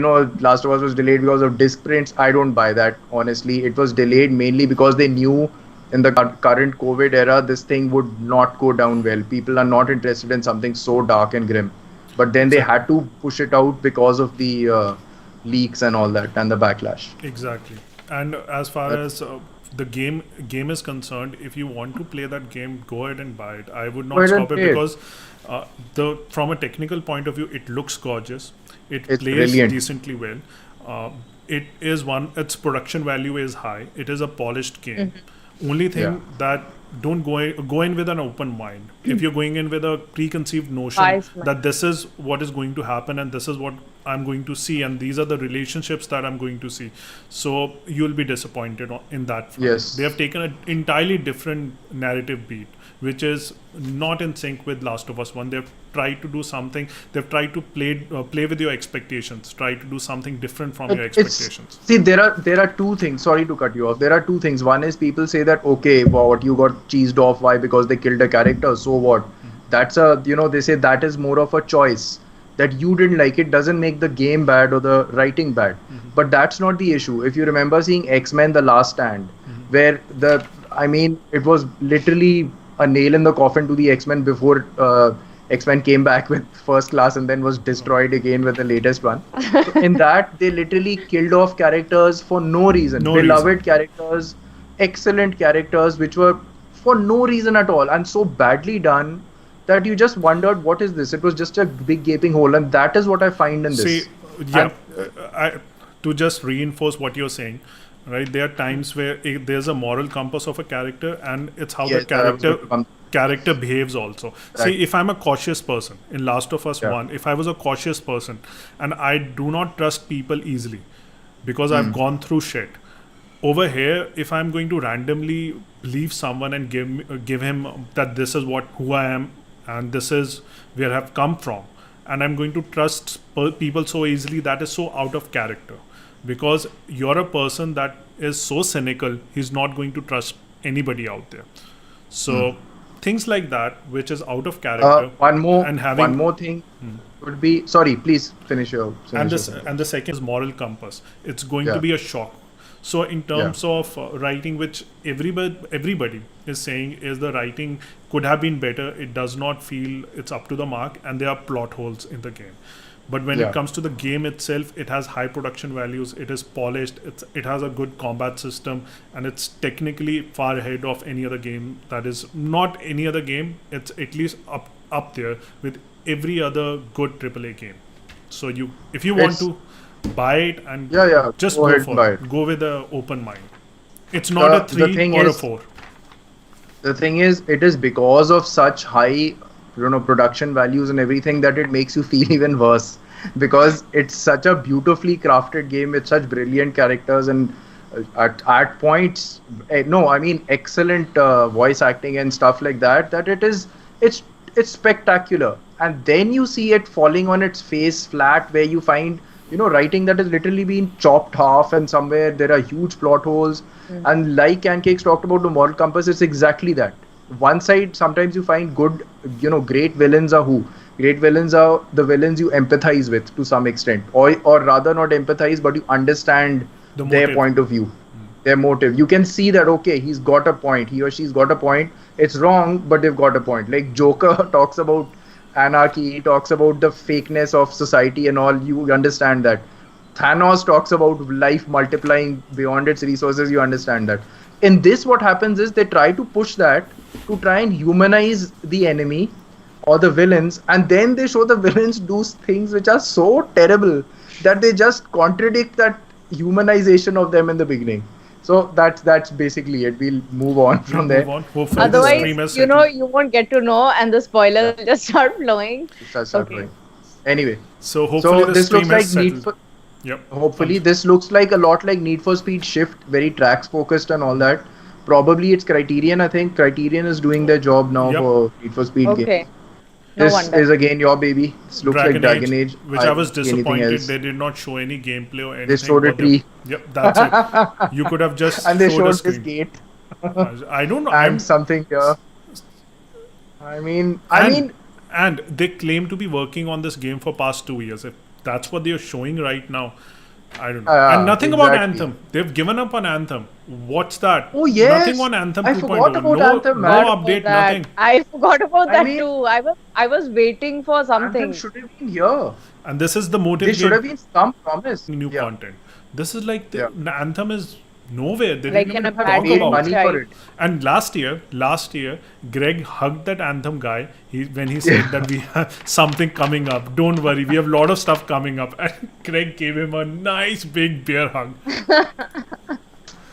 Last of Us was delayed because of disc prints. I don't buy that, honestly. It was delayed mainly because they knew in the current COVID era this thing would not go down well. People are not interested in something so dark and grim, but then they had to push it out because of the leaks and all that, and the backlash. Exactly. And as far as the game is concerned, if you want to play that game, go ahead and buy it. I would not stop it, because from a technical point of view, it looks gorgeous. It's plays brilliant. Decently well. Its production value is high. It is a polished game. Only thing that don't go in with an open mind. If you're going in with a preconceived notion Biased mind. that this is what is going to happen and this is what I'm going to see and these are the relationships that I'm going to see, so you'll be disappointed in that front. Yes. They have taken an entirely different narrative beat, which is not in sync with Last of Us 1. They've tried to do something. They've tried to play with your expectations. Try to do something different from your expectations. See, there are two things. Sorry to cut you off. There are two things. One is people say that okay, what you got cheesed off. Why? Because they killed a character. So what? That's they say that is more of a choice. That you didn't like it doesn't make the game bad or the writing bad. But that's not the issue. If you remember seeing X-Men: The Last Stand, where it was literally a nail in the coffin to the X-Men before X-Men came back with First Class and then was destroyed again with the latest one. So in that, they literally killed off characters for no reason. Beloved characters, excellent characters, which were for no reason at all and so badly done that you just wondered, what is this? It was just a big gaping hole, and that is what I find in this. See, to just reinforce what you're saying, right? There are times where there's a moral compass of a character, and it's how the character behaves also. Right. See, if I'm a cautious person in Last of Us 1, if I was a cautious person and I do not trust people easily because I've gone through shit. Over here, if I'm going to randomly believe someone and give him that this is who I am and this is where I've come from, and I'm going to trust people so easily, that is so out of character. Because you're a person that is so cynical, he's not going to trust anybody out there. So things like that, which is out of character. One more thing would be, sorry, please finish your. And the second is moral compass. It's going to be a shock. So in terms of writing, which everybody is saying is the writing could have been better, it does not feel it's up to the mark, and there are plot holes in the game. But when it comes to the game itself, it has high production values, it is polished, it has a good combat system, and it's technically far ahead of any other game. That is not any other game, it's at least up there with every other good AAA game. So if you want to buy it and just go for it. Go with an open mind. It's not a 3 or a 4. The thing is, it is because of such high production values and everything that it makes you feel even worse, because it's such a beautifully crafted game with such brilliant characters and at points excellent voice acting and stuff like that it's spectacular. And then you see it falling on its face flat, where you find writing that has literally been chopped half, and somewhere there are huge plot holes. And like Kankicks talked about the moral compass, it's exactly that. One side, sometimes you find good, great villains are who? Great villains are the villains you empathize with to some extent, or rather not empathize, but you understand their point of view, their motive. You can see that, okay, he's got a point, he or she's got a point. It's wrong, but they've got a point. Like Joker talks about anarchy, he talks about the fakeness of society and all, you understand that. Thanos talks about life multiplying beyond its resources, you understand that. In this, what happens is they try to push that to try and humanize the enemy or the villains, and then they show the villains do things which are so terrible that they just contradict that humanization of them in the beginning. So that's basically it. We'll move on from there. Hopefully otherwise, you won't get to know, and the spoilers will just start flowing. Flowing. Anyway, so hopefully this looks like Need for. Yep. Hopefully this looks like a lot like Need for Speed Shift, very tracks focused and all that. Probably it's Criterion. I think Criterion is doing their job now for Need for Speed game. This is again your baby. This looks like Dragon Age. Which I was disappointed they did not show any gameplay or anything. They showed a tree. Yep, that's it. You could have just and they showed a this gate. I don't know. And something here. And they claim to be working on this game for past 2 years. If that's what they are showing right now, I don't know. And nothing about Anthem. They've given up on Anthem. What's that? Oh yes. Nothing on Anthem 2.0. I forgot about Anthem, man. No update, nothing. I forgot about that too. I was waiting for something. Anthem should have been here. And this is the motive. There should have been some promise. New content. This is like the Anthem is nowhere. They like didn't even talk about money for it. And last year, Greg hugged that Anthem guy when he said that we have something coming up. Don't worry, we have a lot of stuff coming up. And Greg gave him a nice big bear hug.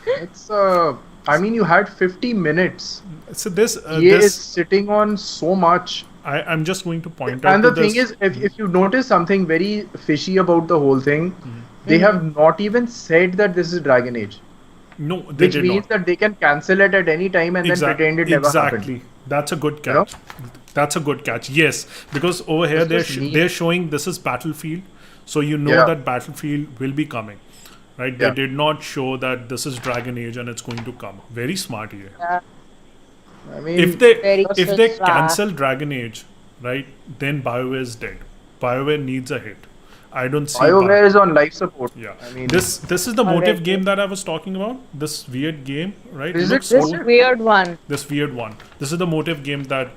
It's you had 50 minutes So this EA is this sitting on so much. I'm just going to point out And to the thing this. is, if you notice something very fishy about the whole thing, they have not even said that this is Dragon Age. No, they Which did means not. that they can cancel it at any time and then pretend it never happened. Exactly. That's a good You know? catch. That's a good catch. Yes, because over here That's just neat. they're showing this is Battlefield, so you know Yeah. that Battlefield will be coming, right? They Yeah. did not show that this is Dragon Age and it's going to come. Very smart here. Yeah. I mean, If they Very if they smart. cancel Dragon Age, right, then BioWare is dead. BioWare needs a hit. I don't see. BioWare is on life support. Yeah, I mean, this is the motive Already. game that I was talking about. This weird game, right? Is it Looks this cool. This weird one. This weird one. This is the motive game that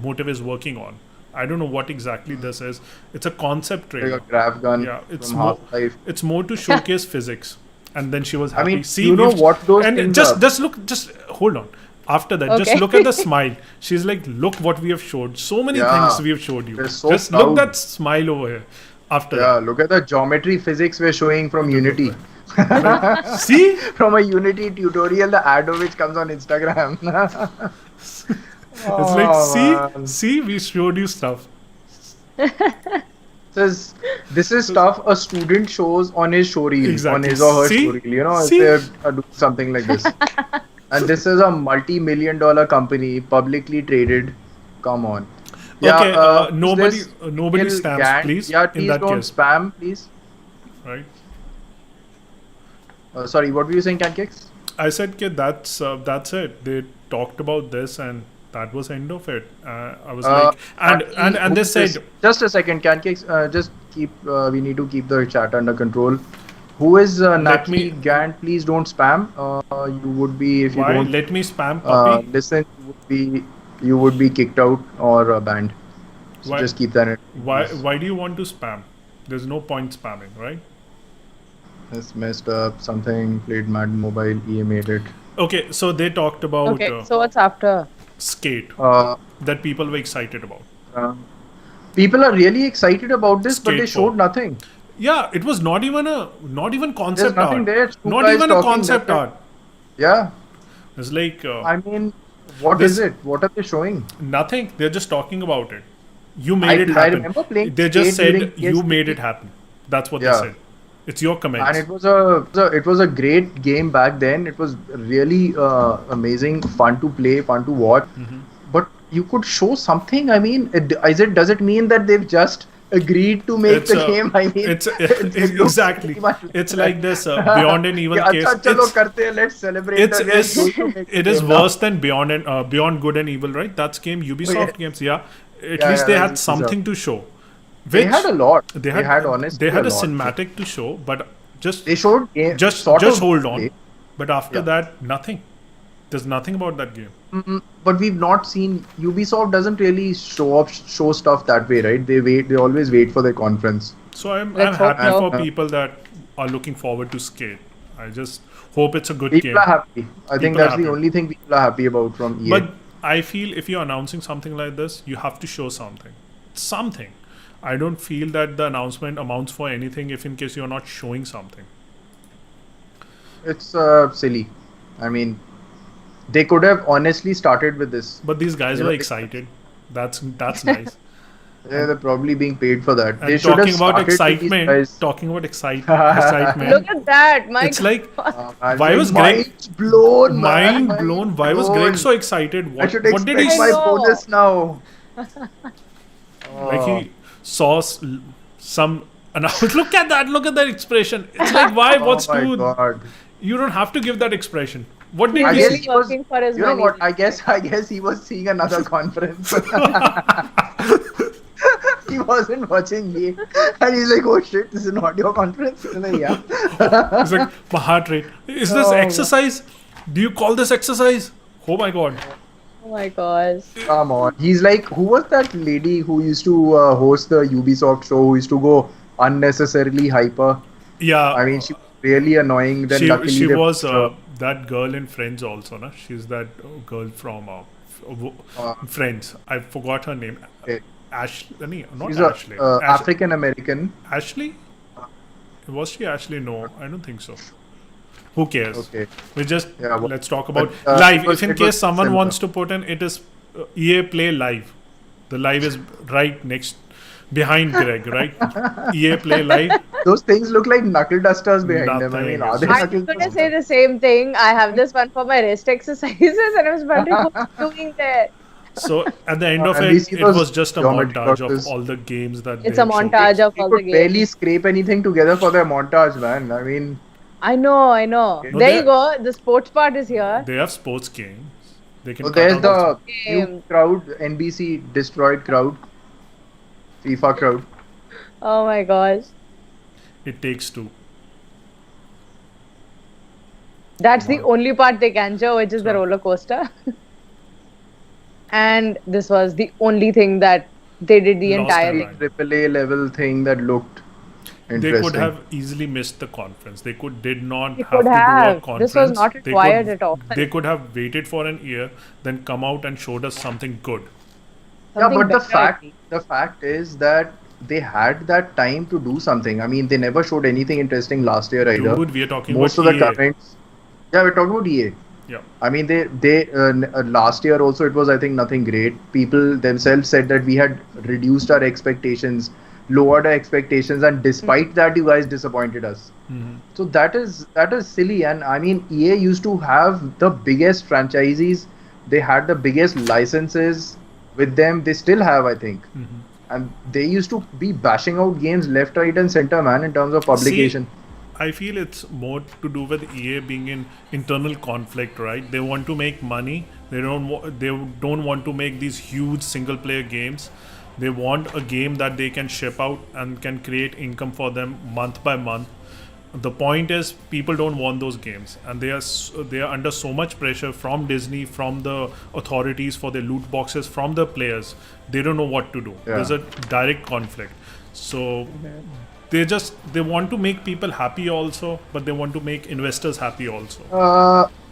Motive is working on. I don't know what exactly this is. It's a concept like trailer. a graph gun Yeah, it's from more. Half-Life. It's more to showcase physics. And then she was happy. mean, See, you know we've- what those and things just are? just hold on. After that, just Okay. look at the smile. She's like, look what we have showed. So many Yeah. things we have showed you. They're so just look proud. that smile over here. After Yeah, look at the geometry physics we're showing from Unity. that. See? From a Unity tutorial, the ad of which comes on Instagram. It's like, see, we showed you stuff. This is stuff a student shows on his showreel, on Exactly. his or her See? showreel. You know, if See? they're doing something like this. And this is a multi-million-dollar company, publicly traded. Come on. Okay, is nobody- this nobody still stamps, Gantt? please, Yeah, in please that don't case. spam, please. Right? Sorry, what were you saying, Kankicks? I said, that's it. They talked about this, and that was end of it. I was like, and they said, Just a second, Kankicks. Just keep. We need to keep the chat under control. Who is Natalie me- Gant? Please don't spam. You would be if you why? don't Let me spam puppy. listen. You would be kicked out or banned. So Why- just keep that in. Why do you want to spam? There's no point spamming, right? It's messed up. Something played Madden Mobile. EA made it. Okay, so they talked about Okay, so what's after? Skate Uh, that people were excited about. people are really excited about this, but they Skate showed 4. nothing. Yeah, it was not even concept nothing art. there. It's two Not guys even a talking, concept that's it. art. Yeah, It's like I mean, what This- is it? What are they showing? nothing. They're just talking about it. You made I it happen. remember playing They just Skate said during you PS3. made it happen. That's what Yeah. they said. It's your comments. And it was a great game back then. It was really amazing, fun to play, fun to watch. But you could show something. I mean, does it mean that they've just agreed to make the game? I mean, it's it looks exactly. pretty much It's like like this Beyond an Evil Yeah, case. acha, chalo, It's, karte hain, let's celebrate. it's, that we are it's going to make it the is game now. worse than Beyond Good and Evil, right? That's game Ubisoft games. Yeah, at Yeah, least yeah, they that's had Ubisoft. something to show. They had a lot. They had honestly they had a lot. cinematic to show, but just They showed game. just sort of hold on. gameplay. But after Yeah. that, nothing. There's nothing about that game. But we've not seen Ubisoft doesn't really show stuff that way, right? They always wait for their conference. So I'm Let's hope happy so. for people that are looking forward to Skate. I just hope it's a good People game. are happy. I think People are that's the happy. only thing people are happy about from EA. But I feel if you're announcing something like this, you have to show something. Something. I don't feel that the announcement amounts for anything if in case you're not showing something. It's silly. I mean, they could have honestly started with this. But these guys You were know, excited. That's nice. They're probably being paid for that. They And should have talking about started with these excitement, guys. talking about excitement. Look at that, my It's like I'm why like, was Greg mind blown? man, mind blown? Why was blown. Greg so excited? I What should did he expect my I know. bonus now. like he saw some look at that expression. It's like why what's oh my to God. you don't have to give that expression. What did I he guess see? He's he was, working for his you know money. what? I guess he was seeing another conference. He wasn't watching me, and he's like, "Oh shit, this is not your conference." I'm like, yeah. It's like my heart rate. Is this Oh. exercise? Do you call this exercise? Oh my god. Oh my gosh. Come on. He's like, who was that lady who used to host the Ubisoft show? Who used to go unnecessarily hyper? Yeah. I mean, she was really annoying. Then luckily she they was put her- that girl in Friends also, na? She's that girl from Friends. I forgot her name. Okay. Ashley, not She's Ashley. African American. Ashley? Was she Ashley? No, I don't think so. Who cares? Okay. We just Yeah, let's talk about but, live. it was- If in it was case someone similar. wants to put in, it is EA Play Live. The live is right next behind Greg, right? EA Play Live. Those things look like knuckle dusters behind them. I mean, Nothing, are it's they just- I knuckle was gonna dusters? say the same thing. I have this one for my wrist exercises, and I was wondering what I'm doing there. So at the end of And we it, see it those was just a geometry montage boxes. of all the games that It's they a had montage showcased. of They all the could barely games. scrape anything together for their montage, man. I mean, I know. No, There they- you go. The sports part is here. They have sports games. They can so cut there's out the also. new Game. crowd, NBC destroyed crowd, FIFA crowd. Oh my gosh. It takes two. That's the only part they can show, which is the roller coaster. And this was the only thing that they did the Lost entire their thing. mind. AAA level thing that looked They interesting. could have easily missed the conference. They did not They have could to do a have. conference. This was not They required could- at all. They could have waited for an year, then come out and showed us something good. Yeah, Something but better, I think. the fact is that they had that time to do something. I mean, they never showed anything interesting last year either. Dude, we are talking Most about of the EA. comments. Yeah, we're talking about EA. Yeah. I mean, last year also it was, I think, nothing great. People themselves said that we had reduced our expectations, lowered our expectations, and despite that, you guys disappointed us. Mhm. So that is silly. And I mean, EA used to have the biggest franchises. They had the biggest licenses with them. They still have, I think. Mhm. And they used to be bashing out games left, right, and center, man, in terms of publication. I feel it's more to do with EA being in internal conflict, right? They want to make money. They don't want to make these huge single player games. They want a game that they can ship out and can create income for them month by month. The point is, people don't want those games, and they are under so much pressure from Disney, from the authorities for their loot boxes, from the players. They don't know what to do. Yeah. There's a direct conflict. So they want to make people happy also, but they want to make investors happy also.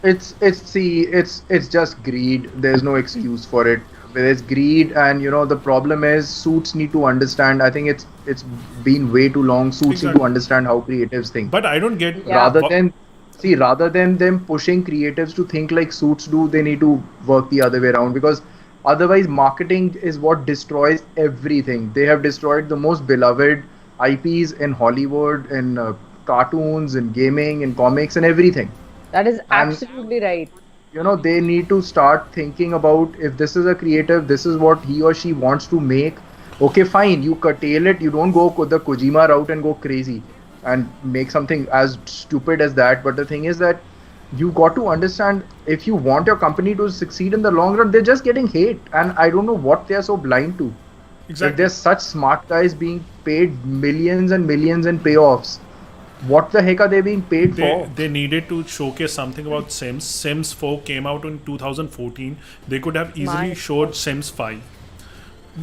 It's just greed. There's no excuse for it. There's greed, and the problem is suits need to understand. I think it's been way too long. Suits need Exactly. to understand how creatives think. But I don't get Yeah. Rather than them pushing creatives to think like suits do, they need to work the other way around, because otherwise marketing is what destroys everything. They have destroyed the most beloved IPs in Hollywood, in cartoons, in gaming, in comics, and everything. That is And- absolutely right. They need to start thinking about, if this is a creative, this is what he or she wants to make. Okay, fine, you curtail it. You don't go the Kojima route and go crazy and make something as stupid as that. But the thing is that you got to understand, if you want your company to succeed in the long run, they're just getting hate, and I don't know what they're so blind to. If exactly. there's such smart guys being paid millions and millions in payoffs, what the heck are they being paid for? They needed to showcase something about Sims. Sims 4 came out in 2014. They could have easily My showed Sims 5.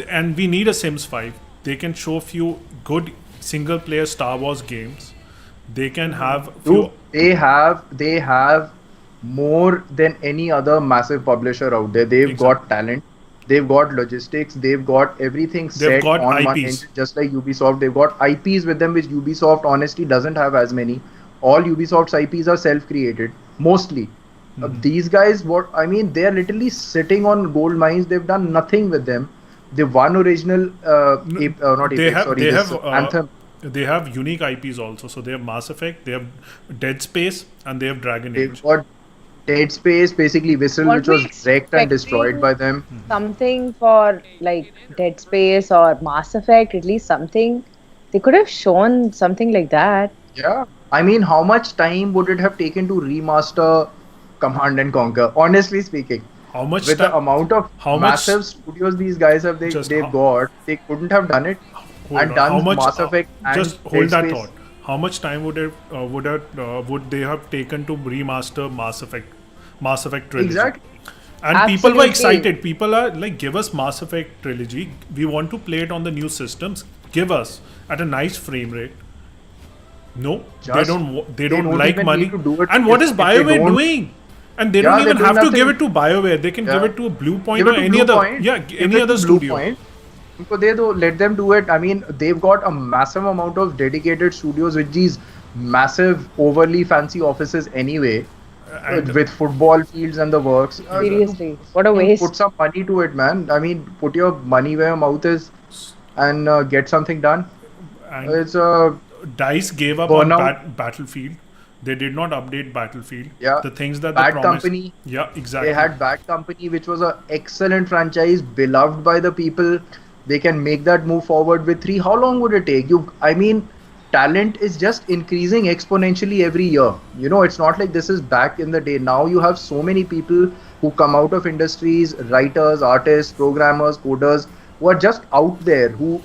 And we need a Sims 5. They can show few good single player Star Wars games. They can have few. Dude, they have more than any other massive publisher out there. They've Exactly. got talent, they've got logistics, they've got everything set got on one IPs. engine, just like Ubisoft. They've got IPs with them, which Ubisoft honestly doesn't have as many. All Ubisoft's IPs are self-created, mostly. These guys, they're literally sitting on gold mines. They've done nothing with them. The one original, not They Apex, have. sorry, They this have. Anthem. They have unique IPs also. So they have Mass Effect. They have Dead Space, and they have Dragon They've Age. got Dead Space, basically Whistle, Weren't which was we wrecked and expecting- destroyed by them. Something for like Dead Space or Mass Effect, at least something. They could have shown something like that. Yeah. I mean, how much time would it have taken to remaster Command and Conquer? Honestly speaking, How much with the time? amount of how much- massive studios these guys have they've how- got, they couldn't have done it Hold and on. done How much? Mass Effect and Just Dead hold that Space. thought. How much time would they have taken to remaster Mass Effect trilogy? Exactly. And people were Absolutely. excited. People are like, give us Mass Effect trilogy. We want to play it on the new systems. Give us at a nice frame rate. No, they Just- don't. They they don't don't like even money. need to do it. And what is If they BioWare don't- doing? And they Yeah, don't they're even doing have to give nothing. it to BioWare. They can give Yeah. it to a Blue Point Give or it to any Blue other. Point. Yeah, Give any it other to Blue studio. Point. So let them do it. I mean, they've got a massive amount of dedicated studios with these massive, overly fancy offices anyway, And with football fields and the works. Seriously, what a waste. Put some money to it, man. I mean, put your money where your mouth is, and get something done. and It's a DICE gave up on burnout. Battlefield. They did not update Battlefield. Yeah. The things that Bad they promised. Company. Yeah, exactly. They had Bad Company, which was an excellent franchise, beloved by the people. They can make that move forward with 3. How long would it take? I mean, talent is just increasing exponentially every year. You know, it's not like this is back in the day. Now you have so many people who come out of industries, writers, artists, programmers, coders, who are just out there, who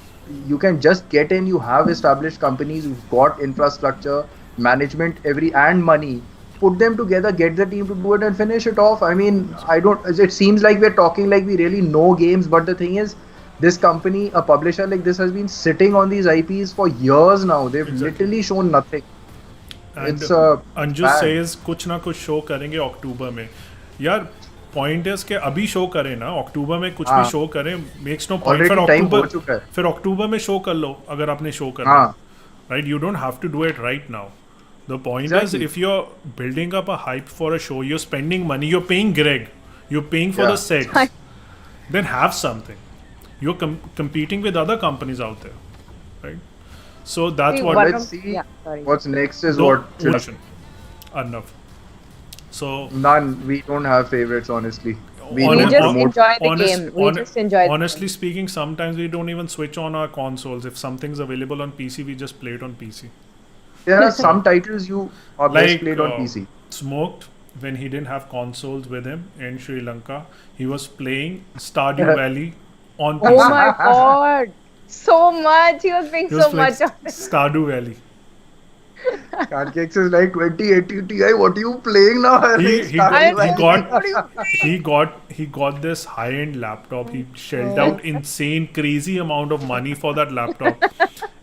you can just get in. You have established companies who've got infrastructure, management, and money. Put them together, get the team to do it and finish it off. I mean, it seems like we're talking like we really know games, but the thing is, this company, a publisher like this, has been sitting on these IPs for years now. They've literally shown nothing. And It's Anju bad. says कुछ ना कुछ show करेंगे अक्टूबर में. यार point है कि अभी show करें ना, अक्टूबर में कुछ भी शो करें, मेक्स नो पॉइंट. फिर Already time हो अक्टूबर चुका है. फिर अक्टूबर में शो कर लो अगर आपने शो करना. हाँ. Right, you don't have to do it right now. The point Exactly. is, if you're building up a hype for a show, you're spending money, you're paying Greg, you're paying for Yeah. the sets, then have something. You're competing with other companies out there, right? So that's See, what. one Let's of- see yeah, sorry. what's next is No, what. Ocean. Enough. So None. We don't have favorites, honestly. We Hon- We don't just hon- promote. enjoy the honest- game. We hon- just enjoy the honestly game. speaking, sometimes we don't even switch on our consoles. If something's available on PC, we just play it on PC. There are some titles you are best Like played on PC. Smoked, when he didn't have consoles with him in Sri Lanka, he was playing Stardew Valley on PC. Oh my god! So much! He was playing He was so playing much of it. Stardew Valley. Kankicks is like 2080 Ti. What are you playing now? He got this high-end laptop. He shelled out insane, crazy amount of money for that laptop,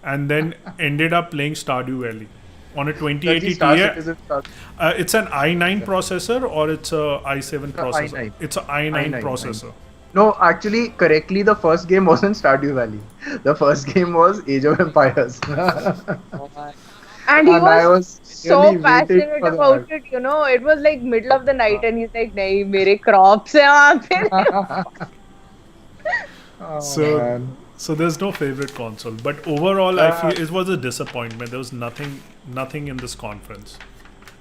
and then ended up playing Stardew Valley on a 2080 Ti. It's an i9 processor or it's a i7 processor. i9. It's an i9 i9 processor. No, actually, correctly, the first game wasn't Stardew Valley. The first game was Age of Empires. And he And I was was so really waiting passionate for about that. it, you know. It was like middle of the night, and he's like, "नहीं, मेरे crops हैं वहाँ पे." Oh, So- man. So there's no favorite console, but overall, I feel it was a disappointment. There was nothing in this conference.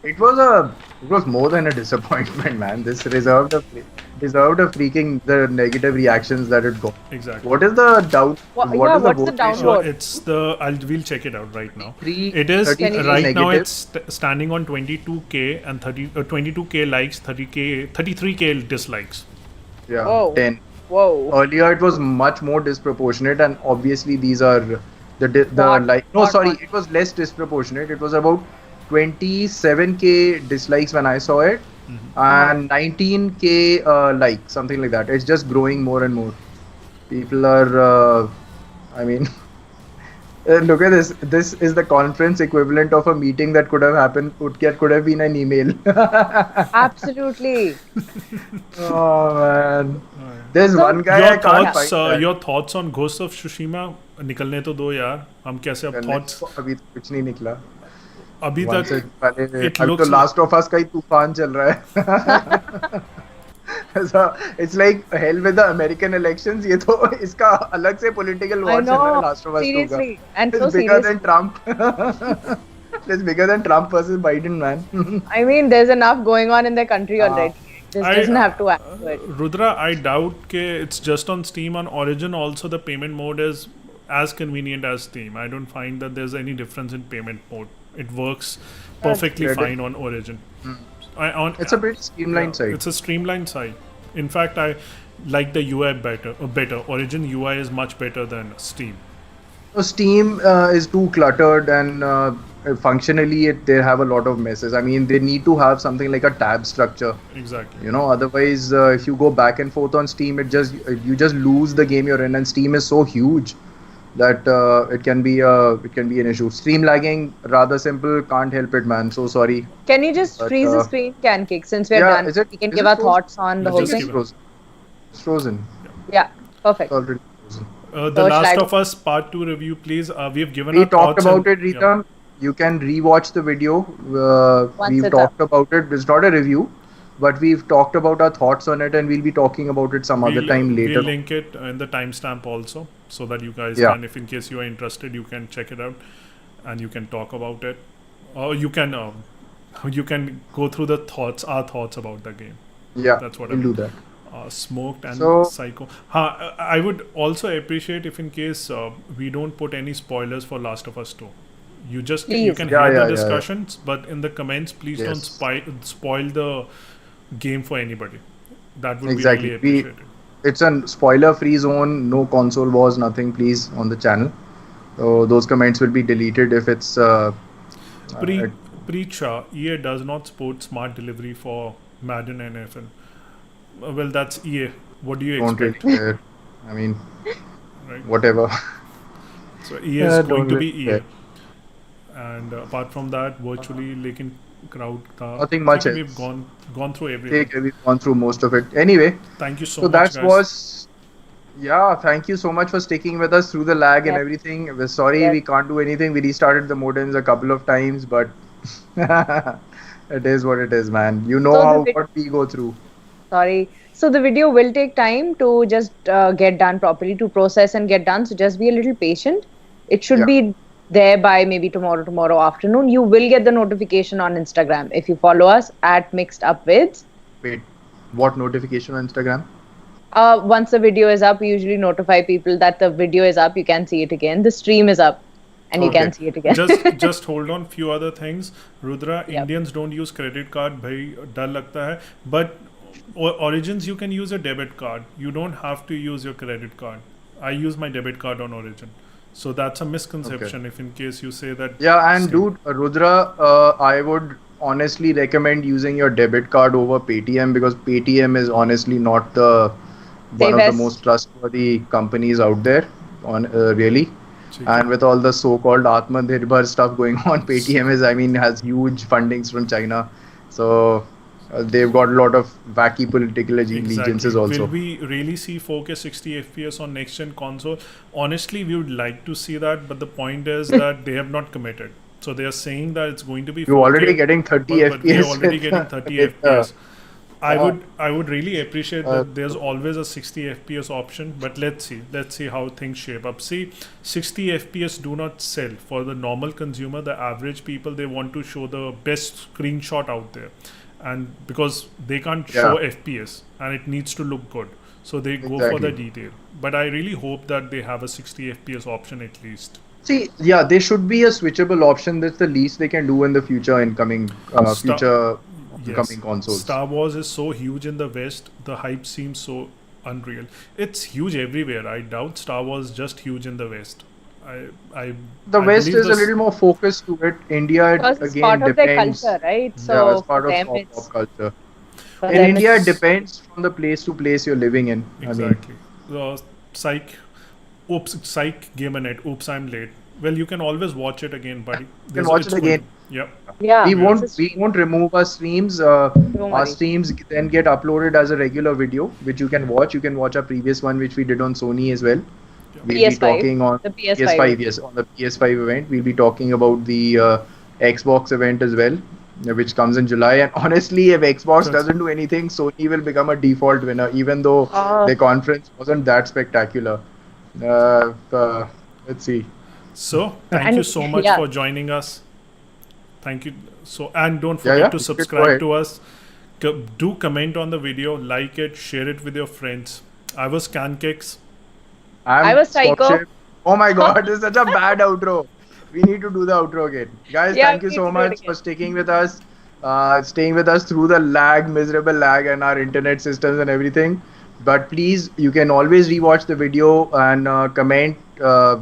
It was more than a disappointment, man. This deserved a freaking the negative reactions that it got. Exactly. What is the doubt? What's the vote downvote? ratio? It's we'll check it out right now. It is 33 right now. negative. It's standing on 22k and 22k likes, 33k dislikes. Yeah, Whoa. 10. Whoa! Earlier it was much more disproportionate, and obviously these are the Not- like. No, not sorry, much. it was less disproportionate. It was about 27k dislikes when I saw it, and 19k like something like that. It's just growing more and more. People are, I mean, look at this. This is the conference equivalent of a meeting that could have happened. Could have been an email. Absolutely. Oh man, there's So- one guy I Your can't thoughts, find. that. your thoughts on Ghost of Tsushima निकलने तो दो यार. हम कैसे अब thoughts अभी तो कुछ नहीं निकला. अभी Once तक it- पहले it अभी looks तो लास्ट ऑफ अस का ही तूफान चल रहा है. So, it's like hell with the American elections. ये तो इसका अलग से political war I चल रहा है know. Last of us Seriously, and so It's bigger serious. than Trump. It's bigger than Trump versus Biden, man. I mean, there's enough going on in the country already. Just I- doesn't have to add to it. Rudra, I doubt ke it's just on Steam. On Origin also the payment mode is as convenient as Steam. I don't find that there's any difference in payment mode. It works perfectly Reddit. fine on Origin. It's a pretty streamlined site. It's a streamlined site. In fact, I like the UI better. Origin UI is much better than Steam. So Steam is too cluttered, and functionally they have a lot of messes. I mean, they need to have something like a tab structure. Exactly. You know, otherwise if you go back and forth on Steam, you just lose the game you're in, and Steam is so huge that it can be an issue. Stream lagging, rather simple, can't help it, man. So sorry. Can you just But, freeze the screen, Kankicks, since we're yeah, done? is it- We can is give it our frozen? thoughts on the Let's whole just thing. give It's frozen. It's frozen. Yeah, perfect. It's already frozen. The So Last shall I- of Us Part 2 review, please. We have given We our talked thoughts about and- it, Rita. you can rewatch the video. Once We've it's up. talked about it. It's not a review, but we've talked about our thoughts on it, and we'll be talking about it some other time later. We'll link it in the timestamp also, so that you guys Yeah. can, if in case you are interested, you can check it out, and you can talk about it, or you can go through our thoughts about the game. Yeah, That's what we'll do that. Smoked and So- Psycho. I would also appreciate if in case we don't put any spoilers for Last of Us 2. You can Please. Yeah, hear yeah, the yeah. discussions, but in the comments, please don't Yes. spoil the game for anybody. That would Exactly. be really appreciated. It's a spoiler-free zone. No console wars, nothing, please, on the channel. So those comments will be deleted if it's. Preacher, EA does not support smart delivery for Madden and NFL. Well, that's EA. What do you Don't really expect? care. I mean, Right? whatever. So EA is going don't to be really EA. care. And apart from that, virtually, लेकिन crowd था. Nothing much I think else. we've gone through everything. Okay, we've gone through most of it. Anyway, Thank you so so much, that guys. was. Yeah, thank you so much for sticking with us through the lag and Yes. everything. We're sorry Yes. we can't do anything. We restarted the modems a couple of times, but it is what it is, man. You know So the what we go through. Sorry. So the video will take time to just get done properly, to process and get done. So just be a little patient. It should Yeah. be there by maybe tomorrow afternoon. You will get the notification on Instagram if you follow us at MixedUpVidz. Wait, what notification on Instagram? Once the video is up, we usually notify people that the video is up. You can see it again. The stream is up, and you Okay. can see it again. just hold on. Few other things. Rudra, Yep. Indians don't use credit card. भाई डर लगता है. But Origins, you can use a debit card. You don't have to use your credit card. I use my debit card on Origin. So that's a misconception. If in case you say that. Yeah, and dude, Rudra, I would honestly recommend using your debit card over Paytm because Paytm is honestly not one of the Safest. most trustworthy companies out there. Really. And with all the so-called Atmanirbhar stuff going on, Paytm has huge fundings from China. So they've got a lot of wacky political allegiances also. Will we really see 4K 60 FPS on next gen console? Honestly, we would like to see that, but the point is that they have not committed. So they are saying that it's going to be 4K. You're already getting 30 but we are FPS. already getting 30 with, FPS. I would really appreciate that there's always a 60 FPS option, but let's see how things shape up. See, 60 FPS do not sell for the normal consumer, the average people. They want to show the best screenshot out there, and because they can't show FPS and it needs to look good, so they go for the detail. But I really hope that they have a 60 FPS option at least. See, yeah, there should be a switchable option. That's the least they can do in the future incoming incoming consoles. Star Wars is so huge in the West. The hype seems so unreal. It's huge everywhere. I doubt Star Wars just huge in the West. The West is a little more focused to it. India Because it's again part of their depends. culture, right? So Yeah, it's part for of them, pop culture. for In them India, it it's- depends from the place to place you're living in. Exactly. Psych Gamernet. Oops, I'm late. Well, you can always watch it again, buddy. You can watch it again. Yep. Yeah. We it's a won't remove our streams. Don't Our worry. streams then get uploaded as a regular video, which you can watch. You can watch our previous one, which we did on Sony as well. We'll be PS5, talking on the PS5. Yes, on the PS5 event. We'll be talking about the Xbox event as well, which comes in July. And honestly, if Xbox doesn't do anything, Sony will become a default winner, even though the conference wasn't that spectacular. Let's see. So thank you so much for joining us. Thank you. So, and don't forget to subscribe to us. Do comment on the video, like it, share it with your friends. I was Kankicks. I was Psycho. Smokedship. Oh my god, this is such a bad outro. We need to do the outro again. Guys, thank you so much for sticking with us. Staying with us through the miserable lag and our internet systems and everything. But please, you can always rewatch the video and comment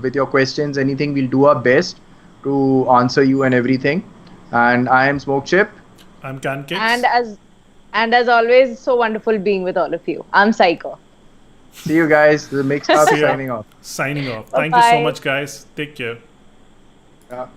with your questions, anything. We'll do our best to answer you and everything. And I am Smokedship. I'm Kankicks. And as always, so wonderful being with all of you. I'm Psycho. See you guys. The Mixed Up signing off. Signing off. Thank you so much, guys. Take care. Yeah.